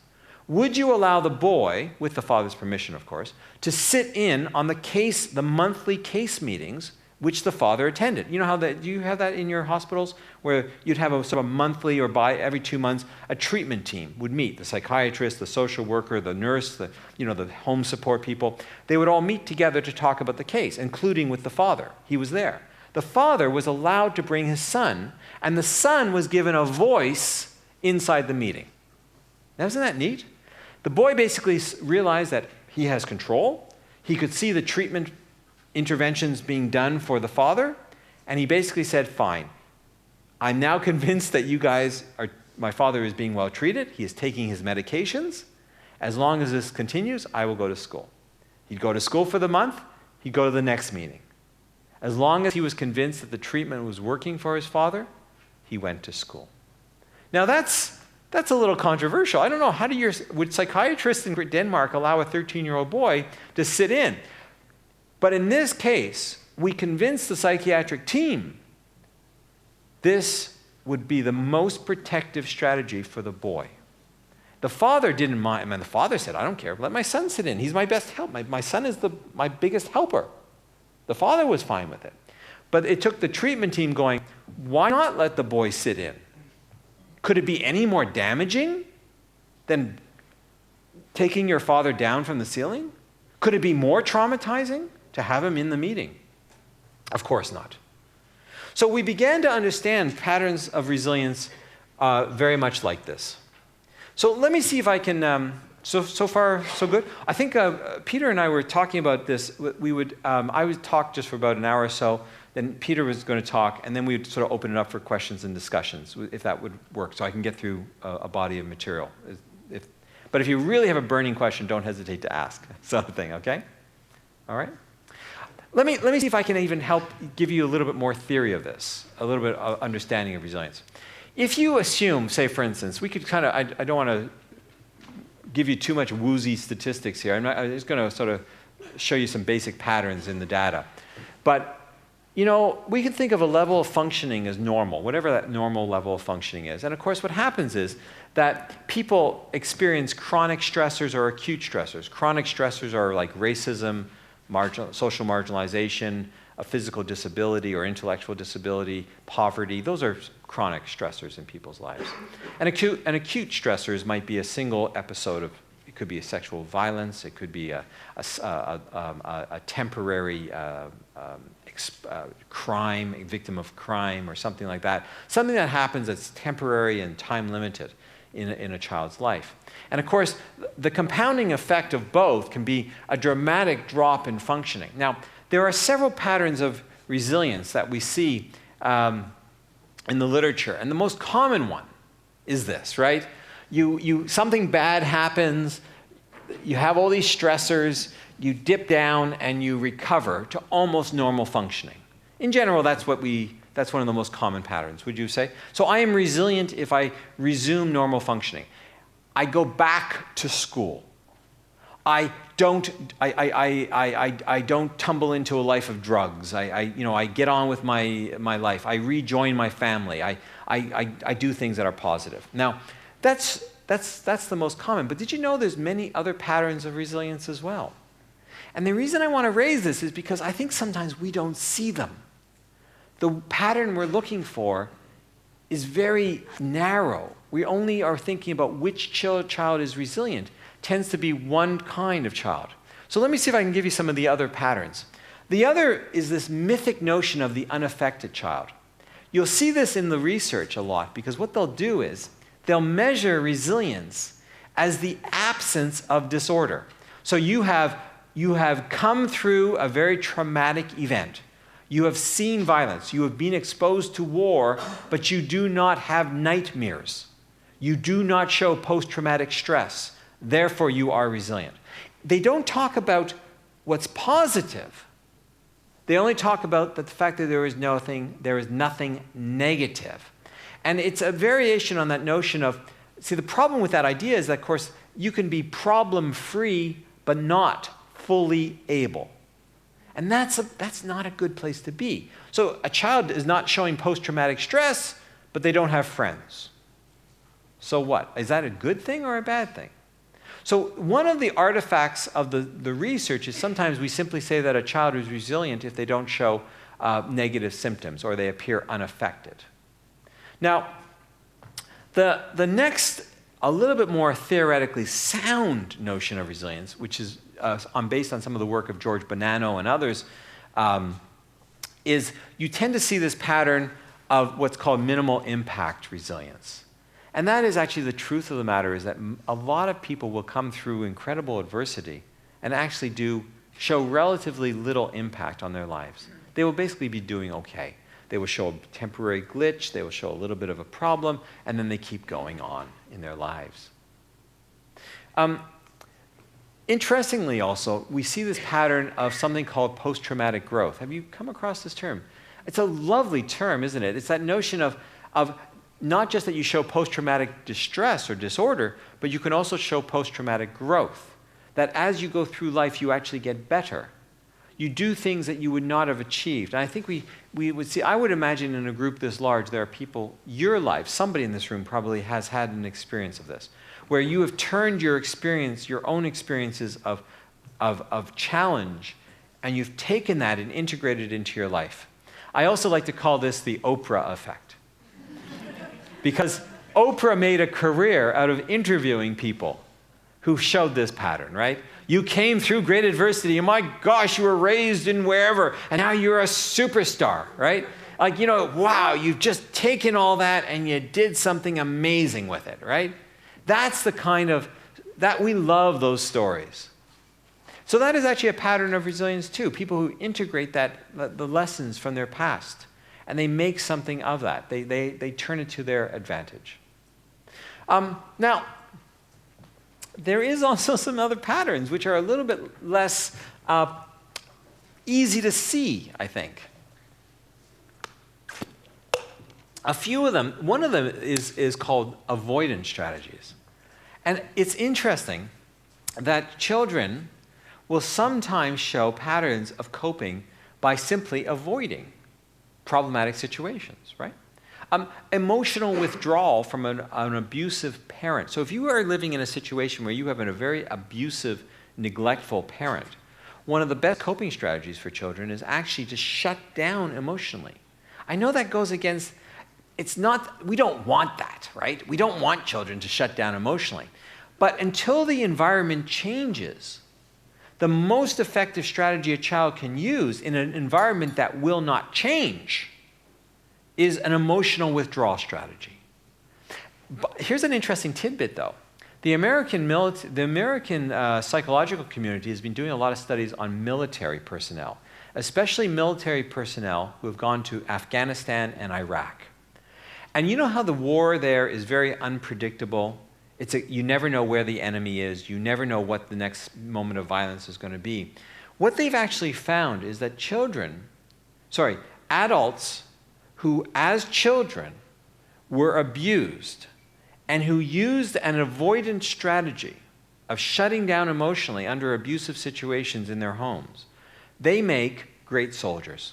would you allow the boy, with the father's permission, of course, to sit in on the monthly case meetings which the father attended? You know how do you have that in your hospitals, where you'd have a sort of monthly or every 2 months, a treatment team would meet, the psychiatrist, the social worker, the nurse, the home support people. They would all meet together to talk about the case, including with the father. He was there. The father was allowed to bring his son, and the son was given a voice inside the meeting. Now, isn't that neat? The boy basically realized that he has control. He could see the treatment interventions being done for the father, and he basically said, fine, I'm now convinced that my father is being well treated. He is taking his medications. As long as this continues, I will go to school. He'd go to school for the month. He'd go to the next meeting. As long as he was convinced that the treatment was working for his father, he went to school. Now that's a little controversial. I don't know, would psychiatrists in Denmark allow a 13-year-old boy to sit in? But in this case, we convinced the psychiatric team this would be the most protective strategy for the boy. The father didn't mind. The father said, I don't care. Let my son sit in. He's my best help. My son is my biggest helper. The father was fine with it. But it took the treatment team going, why not let the boy sit in? Could it be any more damaging than taking your father down from the ceiling? Could it be more traumatizing to have him in the meeting? Of course not. So we began to understand patterns of resilience very much like this. So let me see if I can, so far so good. I think Peter and I were talking about this. I would talk just for about an hour or so, then Peter was going to talk, and then we would sort of open it up for questions and discussions, if that would work, so I can get through a body of material. But if you really have a burning question, don't hesitate to ask. Sort of thing, okay? All right? Let me see if I can even help give you a little bit more theory of this, a little bit of understanding of resilience. If you assume, say for instance, we could kind of, I don't want to give you too much woozy statistics here. I'm just going to sort of show you some basic patterns in the data. But, we can think of a level of functioning as normal, whatever that normal level of functioning is. And of course, what happens is that people experience chronic stressors or acute stressors. Chronic stressors are like racism, social marginalization, a physical disability or intellectual disability, poverty. Those are chronic stressors in people's lives. And acute stressors might be a single episode of, it could be a sexual violence, it could be a temporary crime, a victim of crime or something like that. Something that happens that's temporary and time limited in a child's life. And of course, the compounding effect of both can be a dramatic drop in functioning. Now, there are several patterns of resilience that we see in the literature, and the most common one is this, right? Something bad happens, you have all these stressors, you dip down and you recover to almost normal functioning. In general, that's one of the most common patterns, would you say? So I am resilient if I resume normal functioning. I go back to school. I don't tumble into a life of drugs. I get on with my life. I rejoin my family. I do things that are positive. Now, that's the most common. But did you know there's many other patterns of resilience as well? And the reason I want to raise this is because I think sometimes we don't see them. The pattern we're looking for is very narrow. We only are thinking about which child is resilient. Tends to be one kind of child. So let me see if I can give you some of the other patterns. The other is this mythic notion of the unaffected child. You'll see this in the research a lot, because what they'll do is they'll measure resilience as the absence of disorder. So you have come through a very traumatic event. You have seen violence. You have been exposed to war, but you do not have nightmares. You do not show post-traumatic stress. Therefore, you are resilient. They don't talk about what's positive. They only talk about the fact that there is nothing negative. And it's a variation on that notion of, see, the problem with that idea is that, of course, you can be problem-free, but not fully able. And that's not a good place to be. So a child is not showing post-traumatic stress, but they don't have friends. So what? Is that a good thing or a bad thing? So one of the artifacts of the research is sometimes we simply say that a child is resilient if they don't show negative symptoms or they appear unaffected. Now, the next, a little bit more theoretically sound notion of resilience, which is based on some of the work of George Bonanno and others, is you tend to see this pattern of what's called minimal impact resilience. And that is actually the truth of the matter, is that a lot of people will come through incredible adversity and actually show relatively little impact on their lives. They will basically be doing okay. They will show a temporary glitch, they will show a little bit of a problem, and then they keep going on in their lives. Interestingly also, we see this pattern of something called post-traumatic growth. Have you come across this term? It's a lovely term, isn't it? It's that notion of not just that you show post-traumatic distress or disorder, but you can also show post-traumatic growth. That as you go through life, you actually get better. You do things that you would not have achieved. And I think we would see, I would imagine in a group this large, there are people, your life, somebody in this room probably has had an experience of this, where you have turned your experience, your own experiences of challenge, and you've taken that and integrated it into your life. I also like to call this the Oprah Effect. Because Oprah made a career out of interviewing people who showed this pattern, right? You came through great adversity, and my gosh, you were raised in wherever, and now you're a superstar, right? Like, you know, wow, you've just taken all that and you did something amazing with it, right? That's the kind of, that we love those stories. So that is actually a pattern of resilience too. People who integrate the lessons from their past, and they make something of that. They turn it to their advantage. Now, there is also some other patterns which are a little bit less easy to see, I think. A few of them, one of them is called avoidance strategies. And it's interesting that children will sometimes show patterns of coping by simply avoiding problematic situations, right? Emotional withdrawal from an abusive parent. So if you are living in a situation where you have a very abusive, neglectful parent, one of the best coping strategies for children is actually to shut down emotionally. I know that goes against, we don't want that, right? We don't want children to shut down emotionally. But until the environment changes, the most effective strategy a child can use in an environment that will not change is an emotional withdrawal strategy. But here's an interesting tidbit, though. The American psychological community has been doing a lot of studies on military personnel, especially military personnel who have gone to Afghanistan and Iraq. And you know how the war there is very unpredictable? You never know where the enemy is. You never know what the next moment of violence is going to be. What they've actually found is that adults who, as children, were abused and who used an avoidance strategy of shutting down emotionally under abusive situations in their homes, they make great soldiers.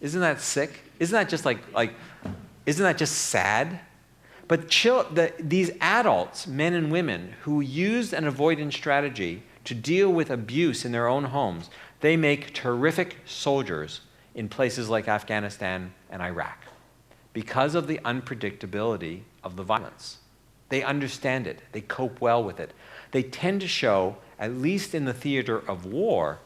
Isn't that sick? Isn't that just isn't that just sad? But these adults, men and women, who used an avoidance strategy to deal with abuse in their own homes, they make terrific soldiers in places like Afghanistan and Iraq because of the unpredictability of the violence. They understand it. They cope well with it. They tend to show, at least in the theater of war,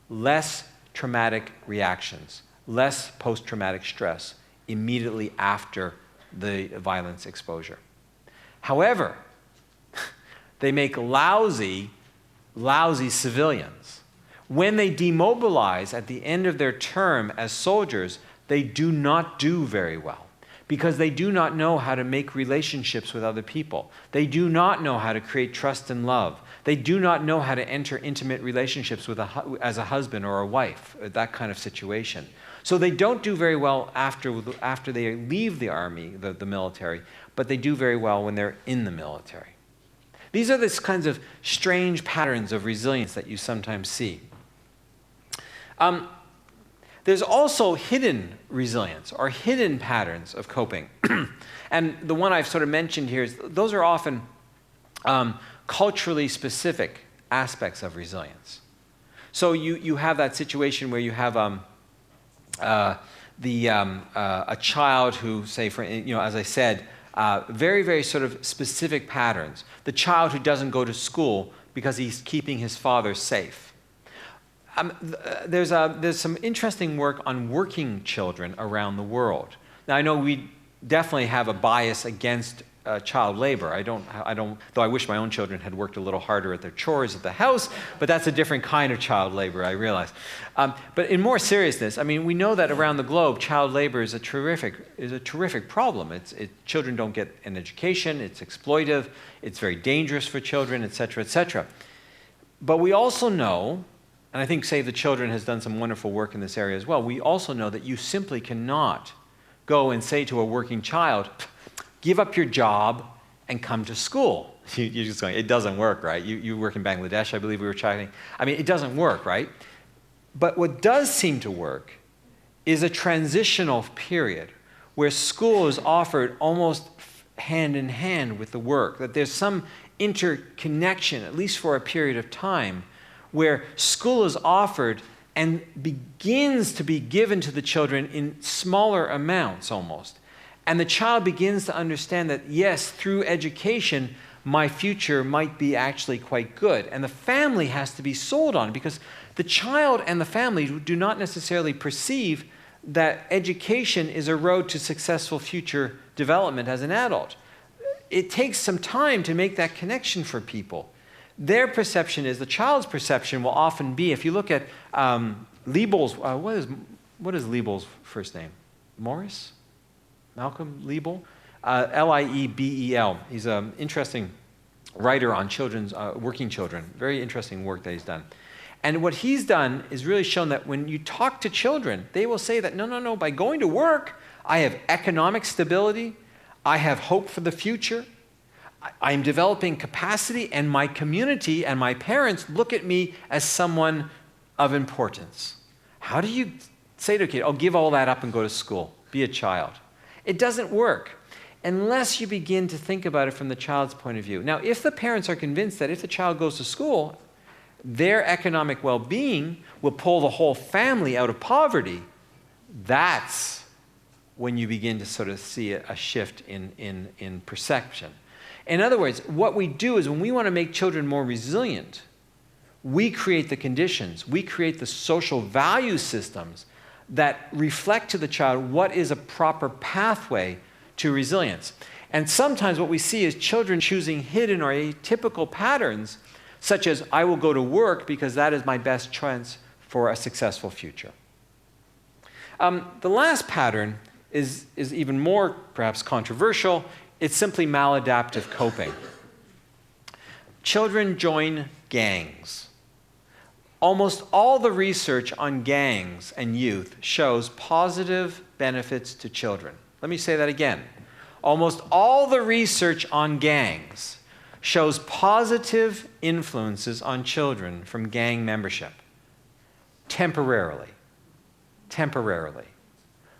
less traumatic reactions, less post-traumatic stress immediately after the violence exposure. However, they make lousy civilians. When they demobilize at the end of their term as soldiers, they do not do very well because they do not know how to make relationships with other people. They do not know how to create trust and love. They do not know how to enter intimate relationships as a husband or a wife, that kind of situation. So they don't do very well after they leave the army, the military, but they do very well when they're in the military. These are these kinds of strange patterns of resilience that you sometimes see. there's also hidden resilience or hidden patterns of coping. And the one I've sort of mentioned here is those are often culturally specific aspects of resilience. So you have that situation where you have a child who, say, as I said, very, very sort of specific patterns. The child who doesn't go to school because he's keeping his father safe. There's some interesting work on working children around the world. Now, I know we definitely have a bias against child labor. I don't, though I wish my own children had worked a little harder at their chores at the house, but that's a different kind of child labor, I realize. But in more seriousness, I mean, we know that around the globe, child labor is a terrific problem. Children don't get an education, it's exploitive, it's very dangerous for children, et cetera, et cetera. But we also know, and I think Save the Children has done some wonderful work in this area as well, we also know that you simply cannot go and say to a working child, give up your job and come to school. You're just going, it doesn't work, right? You work in Bangladesh, I believe we were chatting. I mean, it doesn't work, right? But what does seem to work is a transitional period where school is offered almost hand in hand with the work, that there's some interconnection, at least for a period of time, where school is offered and begins to be given to the children in smaller amounts almost. And the child begins to understand that, yes, through education, my future might be actually quite good. And the family has to be sold on, because the child and the family do not necessarily perceive that education is a road to successful future development as an adult. It takes some time to make that connection for people. Their perception is, the child's perception will often be, if you look at Liebel's, what is Liebel's first name? Morris? Malcolm Liebel? L-I-E-B-E-L. He's an interesting writer on children's, working children. Very interesting work that he's done. And what he's done is really shown that when you talk to children, they will say that, no, by going to work, I have economic stability, I have hope for the future, I'm developing capacity, and my community and my parents look at me as someone of importance. How do you say to a kid, oh, give all that up and go to school, be a child? It doesn't work unless you begin to think about it from the child's point of view. Now, if the parents are convinced that if the child goes to school, their economic well-being will pull the whole family out of poverty, that's when you begin to sort of see a shift in perception. In other words, what we do is when we want to make children more resilient, we create the conditions, we create the social value systems that reflect to the child what is a proper pathway to resilience. And sometimes what we see is children choosing hidden or atypical patterns, such as, I will go to work because that is my best chance for a successful future. The last pattern is even more perhaps controversial. It's simply maladaptive coping. Children join gangs. Almost all the research on gangs and youth shows positive benefits to children. Let me say that again. Almost all the research on gangs shows positive influences on children from gang membership. Temporarily,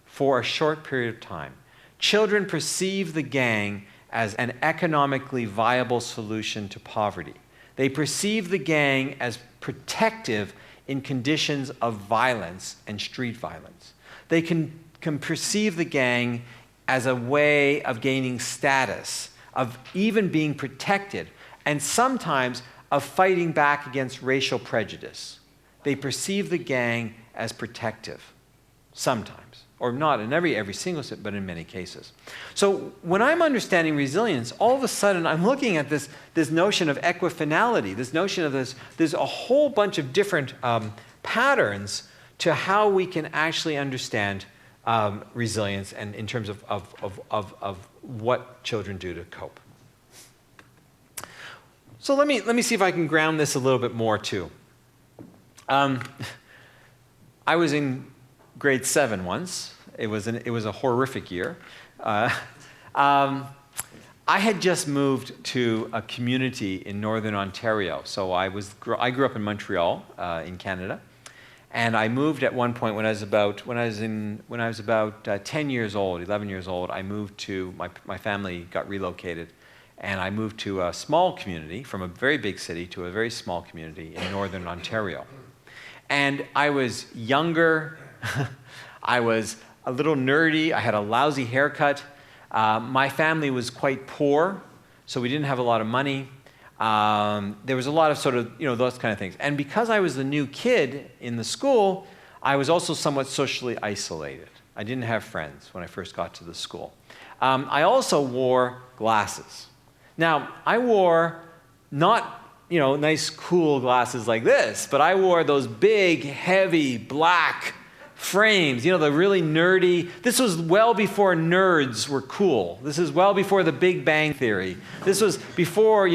for a short period of time. Children perceive the gang as an economically viable solution to poverty. They perceive the gang as protective in conditions of violence and street violence. They can perceive the gang as a way of gaining status, of even being protected, and sometimes of fighting back against racial prejudice. They perceive the gang as protective, sometimes. Or not in every single set, but in many cases. So when I'm understanding resilience, all of a sudden I'm looking at this notion of equifinality, this notion of there's a whole bunch of different patterns to how we can actually understand resilience, and in terms of what children do to cope. So let me see if I can ground this a little bit more too. I was in grade 7 once. It was a horrific year. I had just moved to a community in northern Ontario. So I grew up in Montreal, in Canada, And I moved at one point when I was about 10 years old, 11 years old. I moved to my family got relocated, and I moved to a small community from a very big city to a very small community in northern Ontario. And I was younger. I was a little nerdy. I had a lousy haircut. My family was quite poor, so we didn't have a lot of money. There was a lot of sort of, those kind of things. And because I was the new kid in the school, I was also somewhat socially isolated. I didn't have friends when I first got to the school. I also wore glasses. Now, I wore not, nice, cool glasses like this, but I wore those big, heavy, black frames, the really nerdy. This was well before nerds were cool. This is well before the Big Bang Theory. This was before,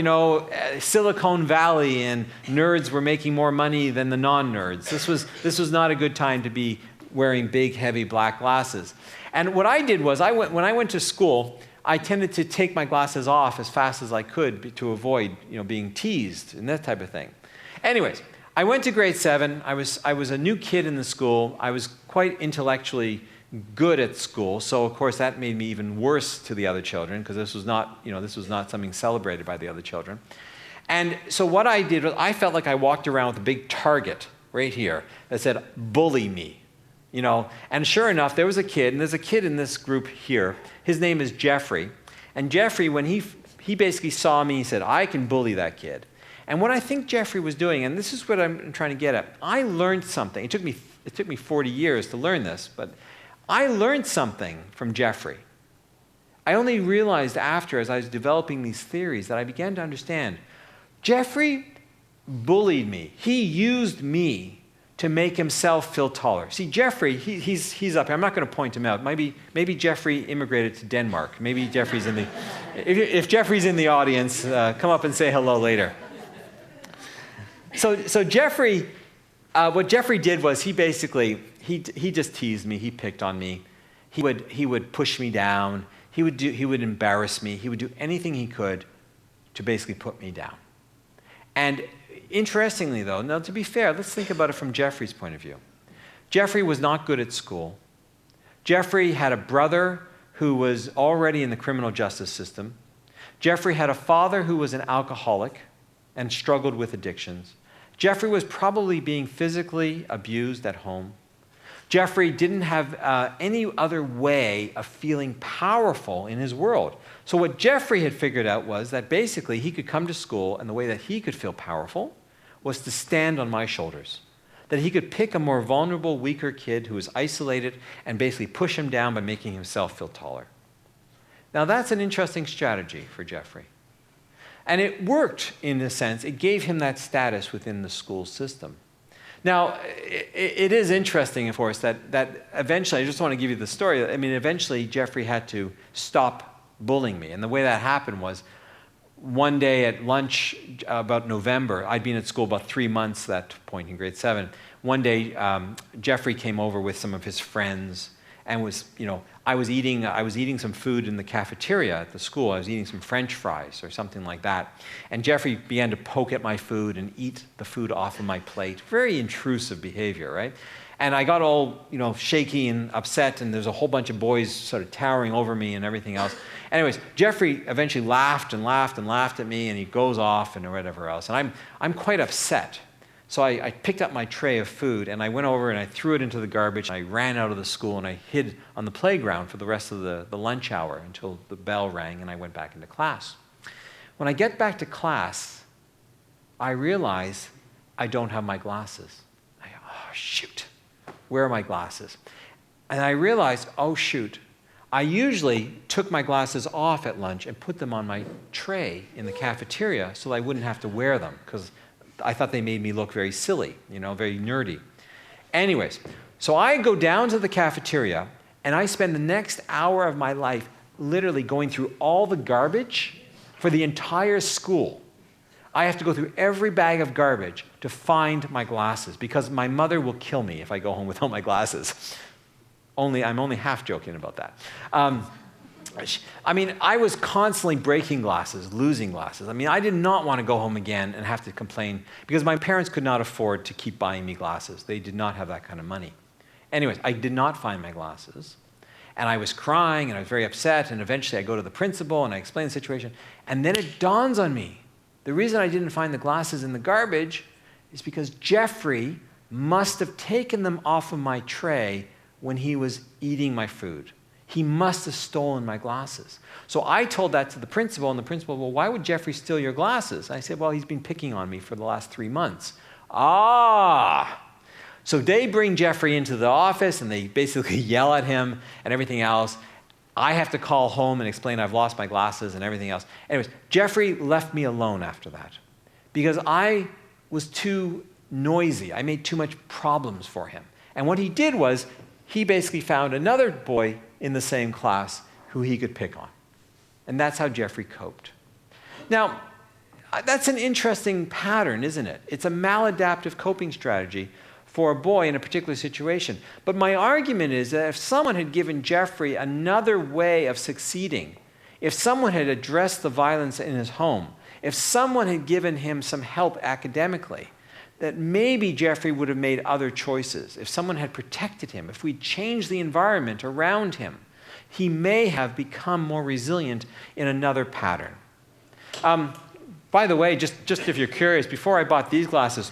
Silicon Valley and nerds were making more money than the non-nerds. This was not a good time to be wearing big, heavy black glasses. And what I did was, when I went to school, I tended to take my glasses off as fast as I could to avoid, being teased and that type of thing. Anyways, I went to grade 7. I was a new kid in the school. I was quite intellectually good at school, so of course that made me even worse to the other children, because this was not something celebrated by the other children. And so what I did was, I felt like I walked around with a big target right here that said, "Bully me." And sure enough, there was a kid, and there's a kid in this group here. His name is Jeffrey. And Jeffrey, when he basically saw me, he said, "I can bully that kid." And what I think Jeffrey was doing, and this is what I'm trying to get at, I learned something. It took me 40 years to learn this, but I learned something from Jeffrey. I only realized after, as I was developing these theories, that I began to understand. Jeffrey bullied me. He used me to make himself feel taller. See, Jeffrey, he's up here. I'm not going to point him out. Maybe Jeffrey immigrated to Denmark. Maybe Jeffrey's in the... If Jeffrey's in the audience, come up and say hello later. So Jeffrey, what Jeffrey did was he just teased me. He picked on me. He would push me down. He would embarrass me. He would do anything he could to basically put me down. And interestingly, though, now to be fair, let's think about it from Jeffrey's point of view. Jeffrey was not good at school. Jeffrey had a brother who was already in the criminal justice system. Jeffrey had a father who was an alcoholic and struggled with addictions. Jeffrey was probably being physically abused at home. Jeffrey didn't have any other way of feeling powerful in his world. So what Jeffrey had figured out was that basically he could come to school, and the way that he could feel powerful was to stand on my shoulders. That he could pick a more vulnerable, weaker kid who was isolated and basically push him down by making himself feel taller. Now that's an interesting strategy for Jeffrey. And it worked in a sense. It gave him that status within the school system. Now, it is interesting, of course, that eventually, I just want to give you the story. Eventually Jeffrey had to stop bullying me. And the way that happened was, one day at lunch, about November, I'd been at school about 3 months at that point in grade 7. One day, Jeffrey came over with some of his friends, and I was eating some food in the cafeteria at the school. I was eating some French fries or something like that. And Jeffrey began to poke at my food and eat the food off of my plate. Very intrusive behavior, right? And I got all, shaky and upset, and there's a whole bunch of boys sort of towering over me and everything else. Anyways, Jeffrey eventually laughed and laughed and laughed at me, and he goes off and whatever else. And I'm quite upset. So I picked up my tray of food, and I went over and I threw it into the garbage. I ran out of the school, and I hid on the playground for the rest of the lunch hour until the bell rang, and I went back into class. When I get back to class, I realize I don't have my glasses. I go, oh, shoot. Where are my glasses? And I realized, oh, shoot. I usually took my glasses off at lunch and put them on my tray in the cafeteria so I wouldn't have to wear them, because I thought they made me look very silly, very nerdy. Anyways, so I go down to the cafeteria, and I spend the next hour of my life literally going through all the garbage for the entire school. I have to go through every bag of garbage to find my glasses, because my mother will kill me if I go home without my glasses. I'm only half joking about that. I mean, I was constantly breaking glasses, losing glasses. I mean, I did not want to go home again and have to complain because my parents could not afford to keep buying me glasses. They did not have that kind of money. Anyways, I did not find my glasses. And I was crying and I was very upset. And eventually I go to the principal and I explain the situation. And then it dawns on me. The reason I didn't find the glasses in the garbage is because Jeffrey must have taken them off of my tray when he was eating my food. He must have stolen my glasses. So I told that to the principal, and the principal, well, why would Jeffrey steal your glasses? I said, well, he's been picking on me for the last 3 months. Ah! So they bring Jeffrey into the office, and they basically yell at him and everything else. I have to call home and explain I've lost my glasses and everything else. Anyways, Jeffrey left me alone after that because I was too noisy. I made too much problems for him. And what he did was he basically found another boy in the same class who he could pick on. And that's how Jeffrey coped. Now, that's an interesting pattern, isn't it? It's a maladaptive coping strategy for a boy in a particular situation. But my argument is that if someone had given Jeffrey another way of succeeding, if someone had addressed the violence in his home, if someone had given him some help academically, that maybe Jeffrey would have made other choices. If someone had protected him, if we'd changed the environment around him, he may have become more resilient in another pattern. By the way, just if you're curious, before I bought these glasses,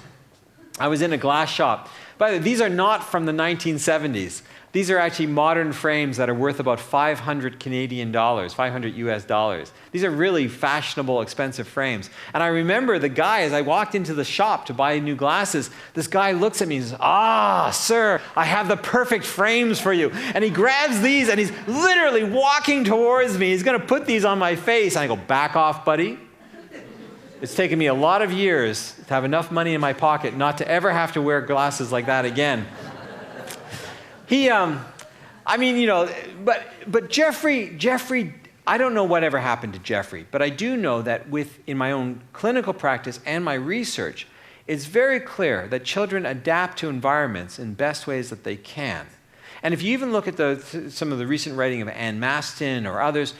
I was in a glass shop. By the way, these are not from the 1970s. These are actually modern frames that are worth about 500 Canadian dollars, 500 US dollars. These are really fashionable, expensive frames. And I remember the guy, as I walked into the shop to buy new glasses, this guy looks at me and says, "Ah, sir, I have the perfect frames for you." And he grabs these and he's literally walking towards me. He's going to put these on my face. And I go, "Back off, buddy." It's taken me a lot of years to have enough money in my pocket not to ever have to wear glasses like that again. I mean, you know, but Jeffrey, I don't know whatever happened to Jeffrey, but I do know that in my own clinical practice and my research, it's very clear that children adapt to environments in best ways that they can. And if you even look at some of the recent writing of Anne Maston or others,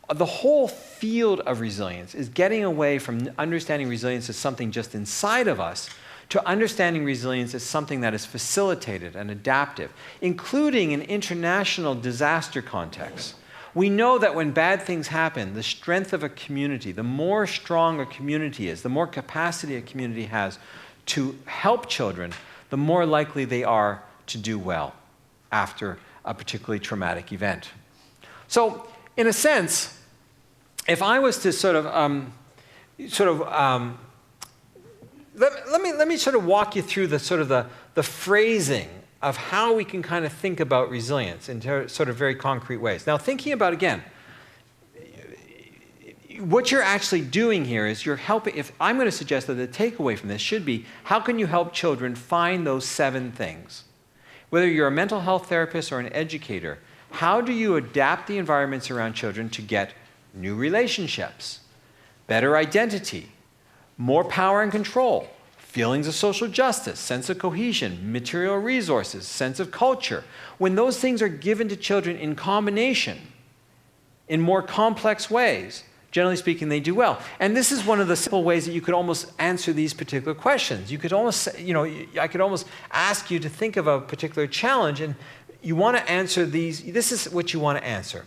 the whole field of resilience is getting away from understanding resilience as something just inside of us to understanding resilience as something that is facilitated and adaptive, including in international disaster contexts. We know that when bad things happen, the strength of a community, the more strong a community is, the more capacity a community has to help children, the more likely they are to do well after a particularly traumatic event. So, in a sense, if I was to let me sort of walk you through the phrasing of how we can kind of think about resilience in sort of very concrete ways. Now, thinking about, again, what you're actually doing here is you're helping, if I'm going to suggest that the takeaway from this should be, how can you help children find those 7 things? Whether you're a mental health therapist or an educator, how do you adapt the environments around children to get new relationships, better identity, more power and control, feelings of social justice, sense of cohesion, material resources, sense of culture? When those things are given to children in combination, in more complex ways, generally speaking, they do well. And this is one of the simple ways that you could almost answer these particular questions. You could almost, I could almost ask you to think of a particular challenge, and you want to answer these. This is what you want to answer.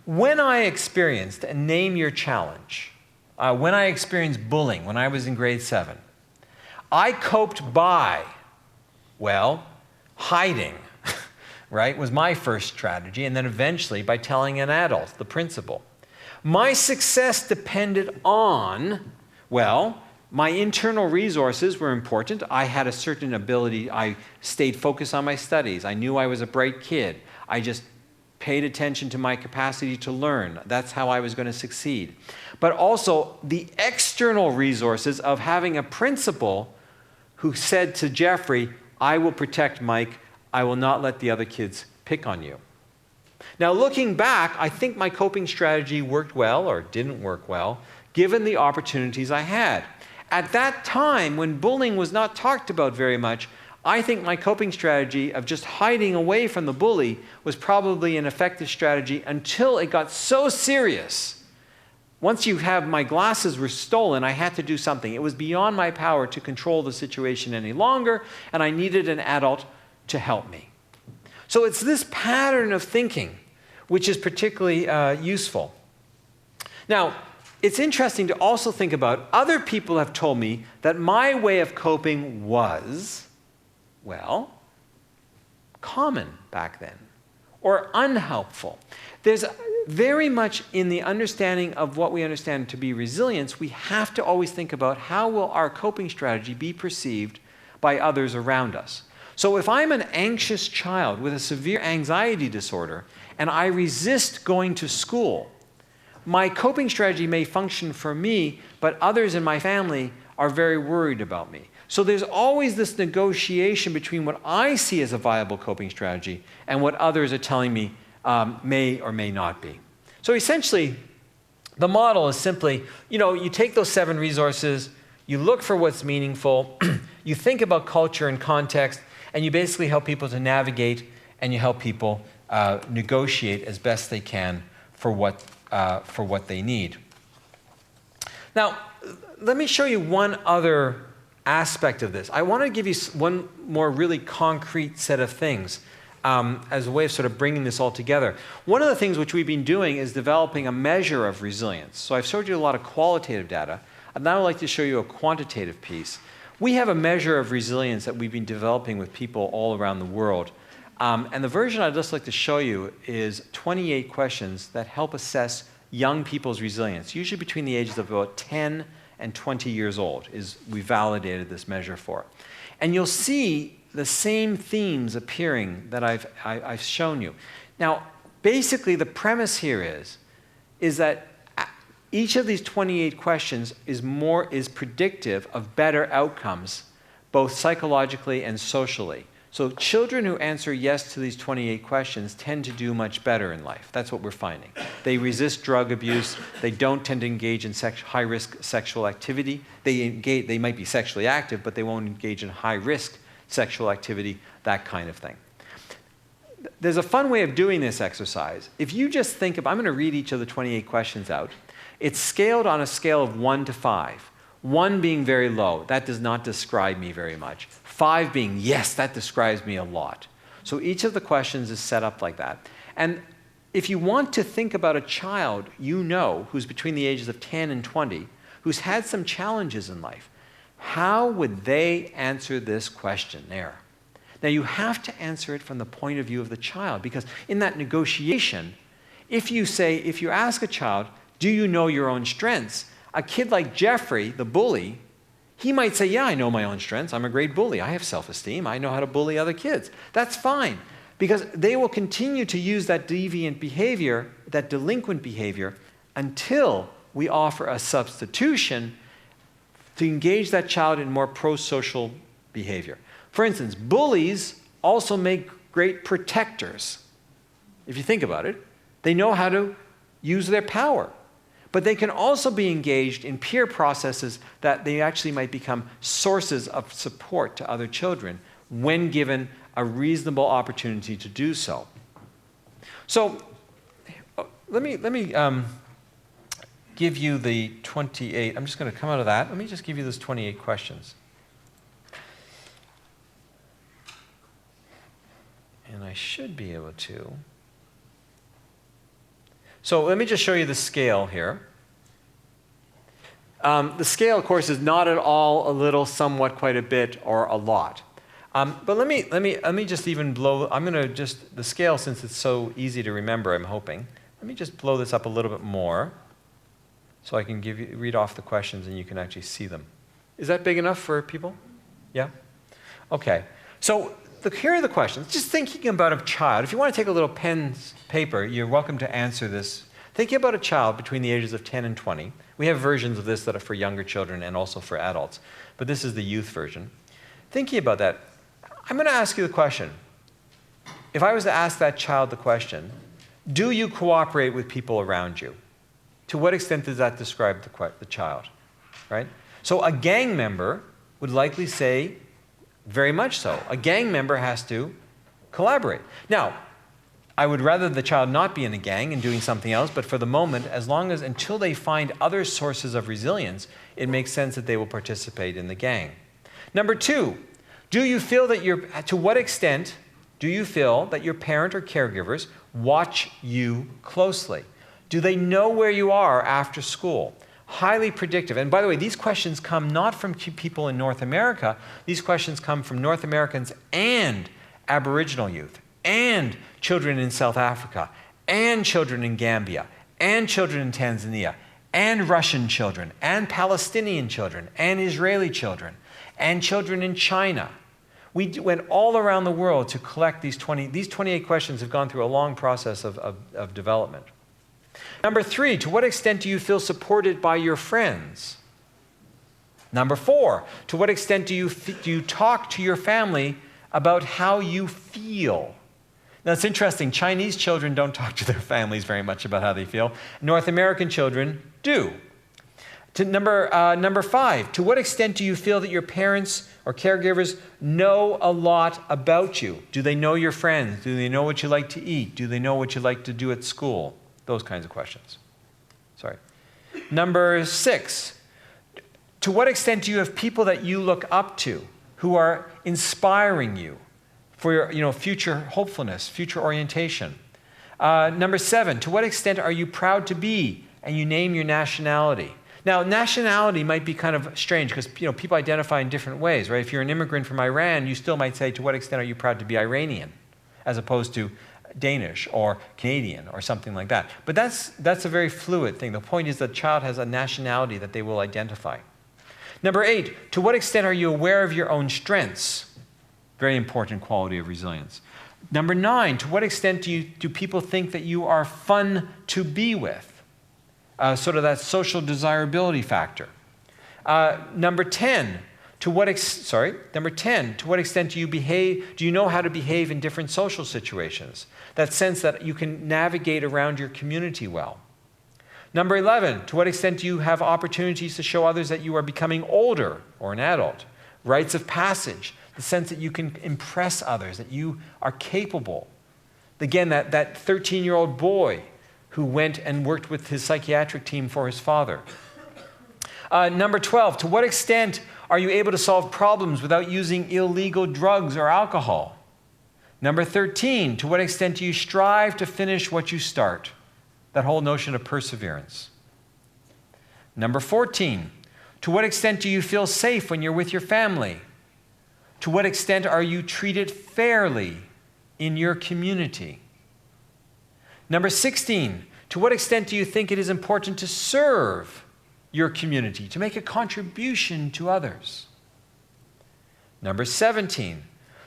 When I experienced, and name your challenge, when I experienced bullying when I was in grade 7, I coped by, well, hiding, right, was my first strategy, and then eventually by telling an adult, the principal. My success depended on, well, my internal resources were important. I had a certain ability. I stayed focused on my studies. I knew I was a bright kid. I just paid attention to my capacity to learn. That's how I was going to succeed. But also the external resources of having a principal who said to Jeffrey, "I will protect Mike. I will not let the other kids pick on you." Now, looking back, I think my coping strategy worked well or didn't work well, given the opportunities I had. At that time, when bullying was not talked about very much, I think my coping strategy of just hiding away from the bully was probably an effective strategy until it got so serious. Once my glasses were stolen, I had to do something. It was beyond my power to control the situation any longer, and I needed an adult to help me. So it's this pattern of thinking which is particularly useful. Now, it's interesting to also think about, other people have told me that my way of coping was, well, common back then, or unhelpful. There's very much in the understanding of what we understand to be resilience, we have to always think about how will our coping strategy be perceived by others around us. So if I'm an anxious child with a severe anxiety disorder and I resist going to school, my coping strategy may function for me, but others in my family are very worried about me. So there's always this negotiation between what I see as a viable coping strategy and what others are telling me may or may not be. So essentially, the model is simply, you take those 7 resources, you look for what's meaningful, you think about culture and context, and you basically help people to navigate, and you help people negotiate as best they can for what they need. Now, let me show you one other aspect of this. I want to give you one more really concrete set of things as a way of sort of bringing this all together. One of the things which we've been doing is developing a measure of resilience. So I've showed you a lot of qualitative data. I'd now like to show you a quantitative piece. We have a measure of resilience that we've been developing with people all around the world. And the version I'd just like to show you is 28 questions that help assess young people's resilience, usually between the ages of about 10 and 20 years old, we validated this measure for. And you'll see the same themes appearing that I've shown you. Now, basically the premise here is that each of these 28 questions is predictive of better outcomes, both psychologically and socially. So children who answer yes to these 28 questions tend to do much better in life. That's what we're finding. They resist drug abuse. They don't tend to engage in high-risk sexual activity. They might be sexually active, but they won't engage in high-risk sexual activity, that kind of thing. There's a fun way of doing this exercise. If you just think of, I'm going to read each of the 28 questions out. It's scaled on a scale of 1 to 5. 1 being very low. That does not describe me very much. 5 being, yes, that describes me a lot. So each of the questions is set up like that. And if you want to think about a child who's between the ages of 10 and 20, who's had some challenges in life, how would they answer this questionnaire? Now, you have to answer it from the point of view of the child, because in that negotiation, if you ask a child, do you know your own strengths? A kid like Jeffrey, the bully, he might say, yeah, I know my own strengths. I'm a great bully. I have self-esteem. I know how to bully other kids. That's fine, because they will continue to use that deviant behavior, that delinquent behavior, until we offer a substitution to engage that child in more pro-social behavior. For instance, bullies also make great protectors. If you think about it, they know how to use their power. But they can also be engaged in peer processes that they actually might become sources of support to other children when given a reasonable opportunity to do so. So let me give you the 28. I'm just going to come out of that. Let me just give you those 28 questions. And I should be able to. So let me just show you the scale here. The scale, of course, is not at all, a little, somewhat, quite a bit, or a lot. But let me just even blow. I'm going to just the scale, since it's so easy to remember. I'm hoping. Let me just blow this up a little bit more, so I can read off the questions and you can actually see them. Is that big enough for people? Yeah. Okay. So here are the questions. Just thinking about a child. If you want to take a little pen, paper, you're welcome to answer this. Thinking about a child between the ages of 10 and 20. We have versions of this that are for younger children and also for adults, but this is the youth version. Thinking about that, I'm going to ask you the question. If I was to ask that child the question, do you cooperate with people around you? To what extent does that describe the child, right? So a gang member would likely say, Very much so. A gang member has to collaborate. Now, I would rather the child not be in a gang and doing something else, but for the moment, until they find other sources of resilience, it makes sense that they will participate in the gang. Number 2, to what extent do you feel that your parent or caregivers watch you closely? Do they know where you are after school? Highly predictive. And by the way, these questions come not from people in North America. These questions come from North Americans and Aboriginal youth, and children in South Africa, and children in Gambia, and children in Tanzania, and Russian children, and Palestinian children, and Israeli children, and children in China. We went all around the world to collect these 28 questions have gone through a long process of development. Number 3, to what extent do you feel supported by your friends? Number 4, to what extent do you talk to your family about how you feel? Now, it's interesting. Chinese children don't talk to their families very much about how they feel. North American children do. Number 5, to what extent do you feel that your parents or caregivers know a lot about you? Do they know your friends? Do they know what you like to eat? Do they know what you like to do at school? Those kinds of questions. Sorry. Number 6, to what extent do you have people that you look up to who are inspiring you for your future hopefulness, future orientation? Number 7, to what extent are you proud to be, and you name your nationality? Now, nationality might be kind of strange because people identify in different ways, right? If you're an immigrant from Iran, you still might say, to what extent are you proud to be Iranian, as opposed to Danish or Canadian or something like that. But that's a very fluid thing. The point is that the child has a nationality that they will identify. Number 8, to what extent are you aware of your own strengths? Very important quality of resilience. Number 9, to what extent do people think that you are fun to be with? Sort of that social desirability factor. Number 10, to what extent do you know how to behave in different social situations? That sense that you can navigate around your community well. Number 11, to what extent do you have opportunities to show others that you are becoming older or an adult? Rites of passage, the sense that you can impress others, that you are capable. Again, that 13-year-old boy who went and worked with his psychiatric team for his father. Number 12, to what extent are you able to solve problems without using illegal drugs or alcohol? Number 13, to what extent do you strive to finish what you start? That whole notion of perseverance. Number 14, to what extent do you feel safe when you're with your family? To what extent are you treated fairly in your community? Number 16, to what extent do you think it is important to serve your community, to make a contribution to others? Number 17,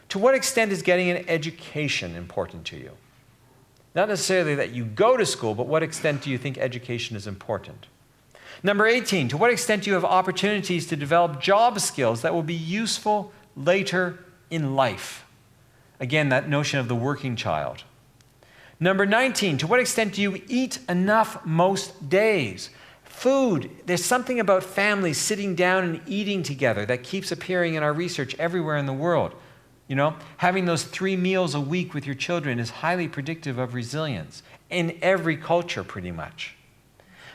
to what extent is getting an education important to you? Not necessarily that you go to school, but what extent do you think education is important? Number 18, to what extent do you have opportunities to develop job skills that will be useful later in life? Again, that notion of the working child. Number 19, to what extent do you eat enough most days? Food, there's something about families sitting down and eating together that keeps appearing in our research everywhere in the world. Having those 3 meals a week with your children is highly predictive of resilience in every culture pretty much.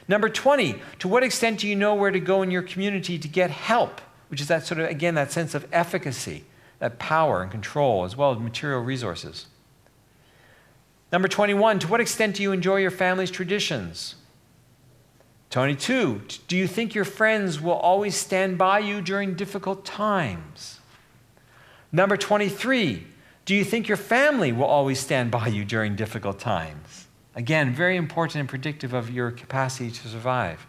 Number 20, to what extent do you know where to go in your community to get help? Which is that sort of, again, that sense of efficacy, that power and control, as well as material resources. Number 21, to what extent do you enjoy your family's traditions? 22, do you think your friends will always stand by you during difficult times? Number 23, do you think your family will always stand by you during difficult times? Again, very important and predictive of your capacity to survive.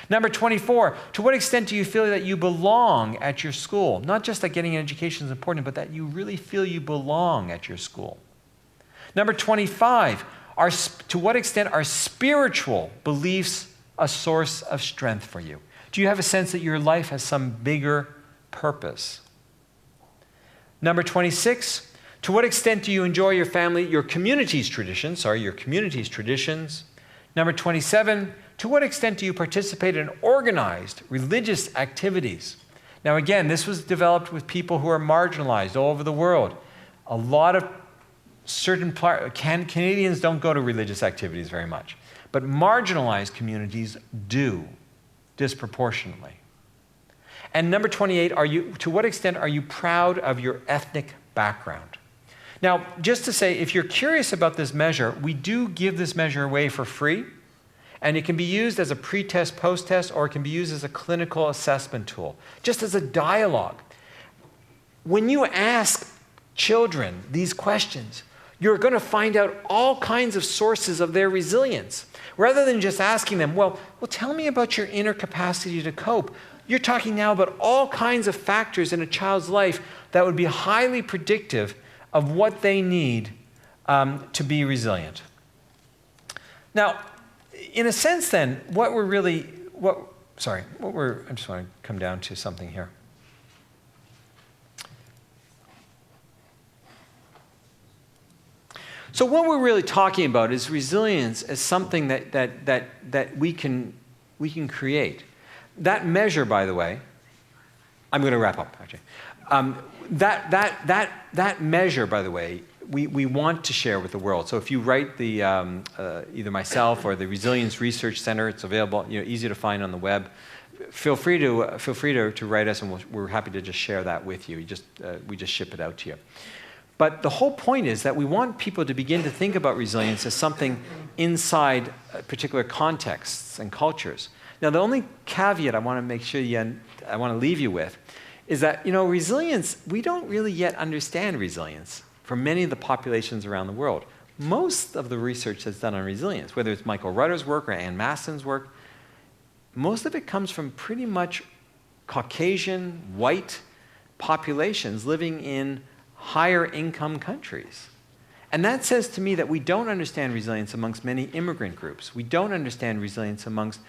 Number 24, to what extent do you feel that you belong at your school? Not just that getting an education is important, but that you really feel you belong at your school. Number 25, to what extent are spiritual beliefs a source of strength for you? Do you have a sense that your life has some bigger purpose? Number 26, to what extent do you enjoy your community's traditions? Number 27, to what extent do you participate in organized religious activities? Now again, this was developed with people who are marginalized all over the world. A lot of Canadians don't go to religious activities very much, but marginalized communities do disproportionately. And number 28, to what extent are you proud of your ethnic background? Now, just to say, if you're curious about this measure, we do give this measure away for free, and it can be used as a pre-test, post-test, or it can be used as a clinical assessment tool, just as a dialogue. When you ask children these questions, you're going to find out all kinds of sources of their resilience. Rather than just asking them, well, tell me about your inner capacity to cope. You're talking now about all kinds of factors in a child's life that would be highly predictive of what they need to be resilient. Now, in a sense then, I just want to come down to something here. So what we're really talking about is resilience as something that we can create. That measure, by the way, I'm going to wrap up, actually. That measure, by the way, we want to share with the world. So if you write the either myself or the Resilience Research Center, it's available, easy to find on the web. Feel free to write us, and we're happy to just share that with you. We just ship it out to you. But the whole point is that we want people to begin to think about resilience as something inside particular contexts and cultures. Now, the only caveat I want to make sure I want to leave you with is that, resilience, we don't really yet understand resilience for many of the populations around the world. Most of the research that's done on resilience, whether it's Michael Rutter's work or Ann Maston's work, most of it comes from pretty much Caucasian, white populations living in higher income countries. And that says to me that we don't understand resilience amongst many immigrant groups. We don't understand resilience amongst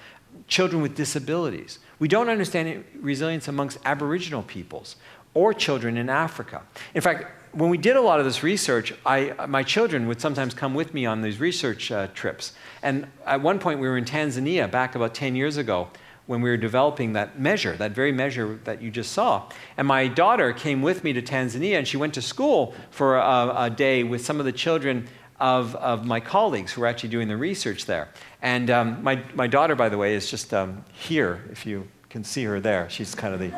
children with disabilities. We don't understand resilience amongst Aboriginal peoples or children in Africa. In fact, when we did a lot of this research, my children would sometimes come with me on these research trips. And at one point we were in Tanzania back about 10 years ago when we were developing that measure, that very measure that you just saw. And my daughter came with me to Tanzania, and she went to school for a day with some of the children of my colleagues who were actually doing the research there. And my daughter, by the way, is just here, if you can see her there. She's kind of the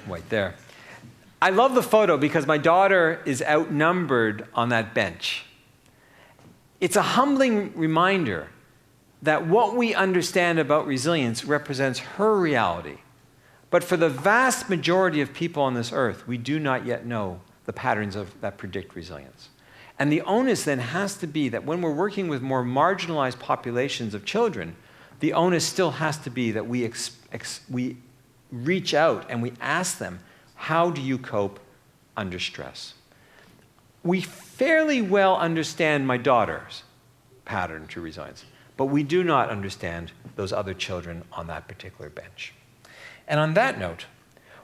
right there. I love the photo because my daughter is outnumbered on that bench. It's a humbling reminder that what we understand about resilience represents her reality. But for the vast majority of people on this earth, we do not yet know the patterns that predict resilience. And the onus then has to be that when we're working with more marginalized populations of children, the onus still has to be that we reach out and we ask them, how do you cope under stress? We fairly well understand my daughter's pattern to resilience, but we do not understand those other children on that particular bench. And on that note,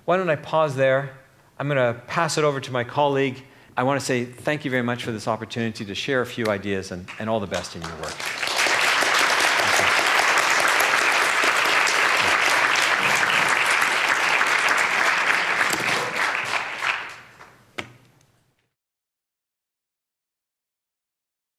why don't I pause there? I'm going to pass it over to my colleague. I want to say thank you very much for this opportunity to share a few ideas, and all the best in your work.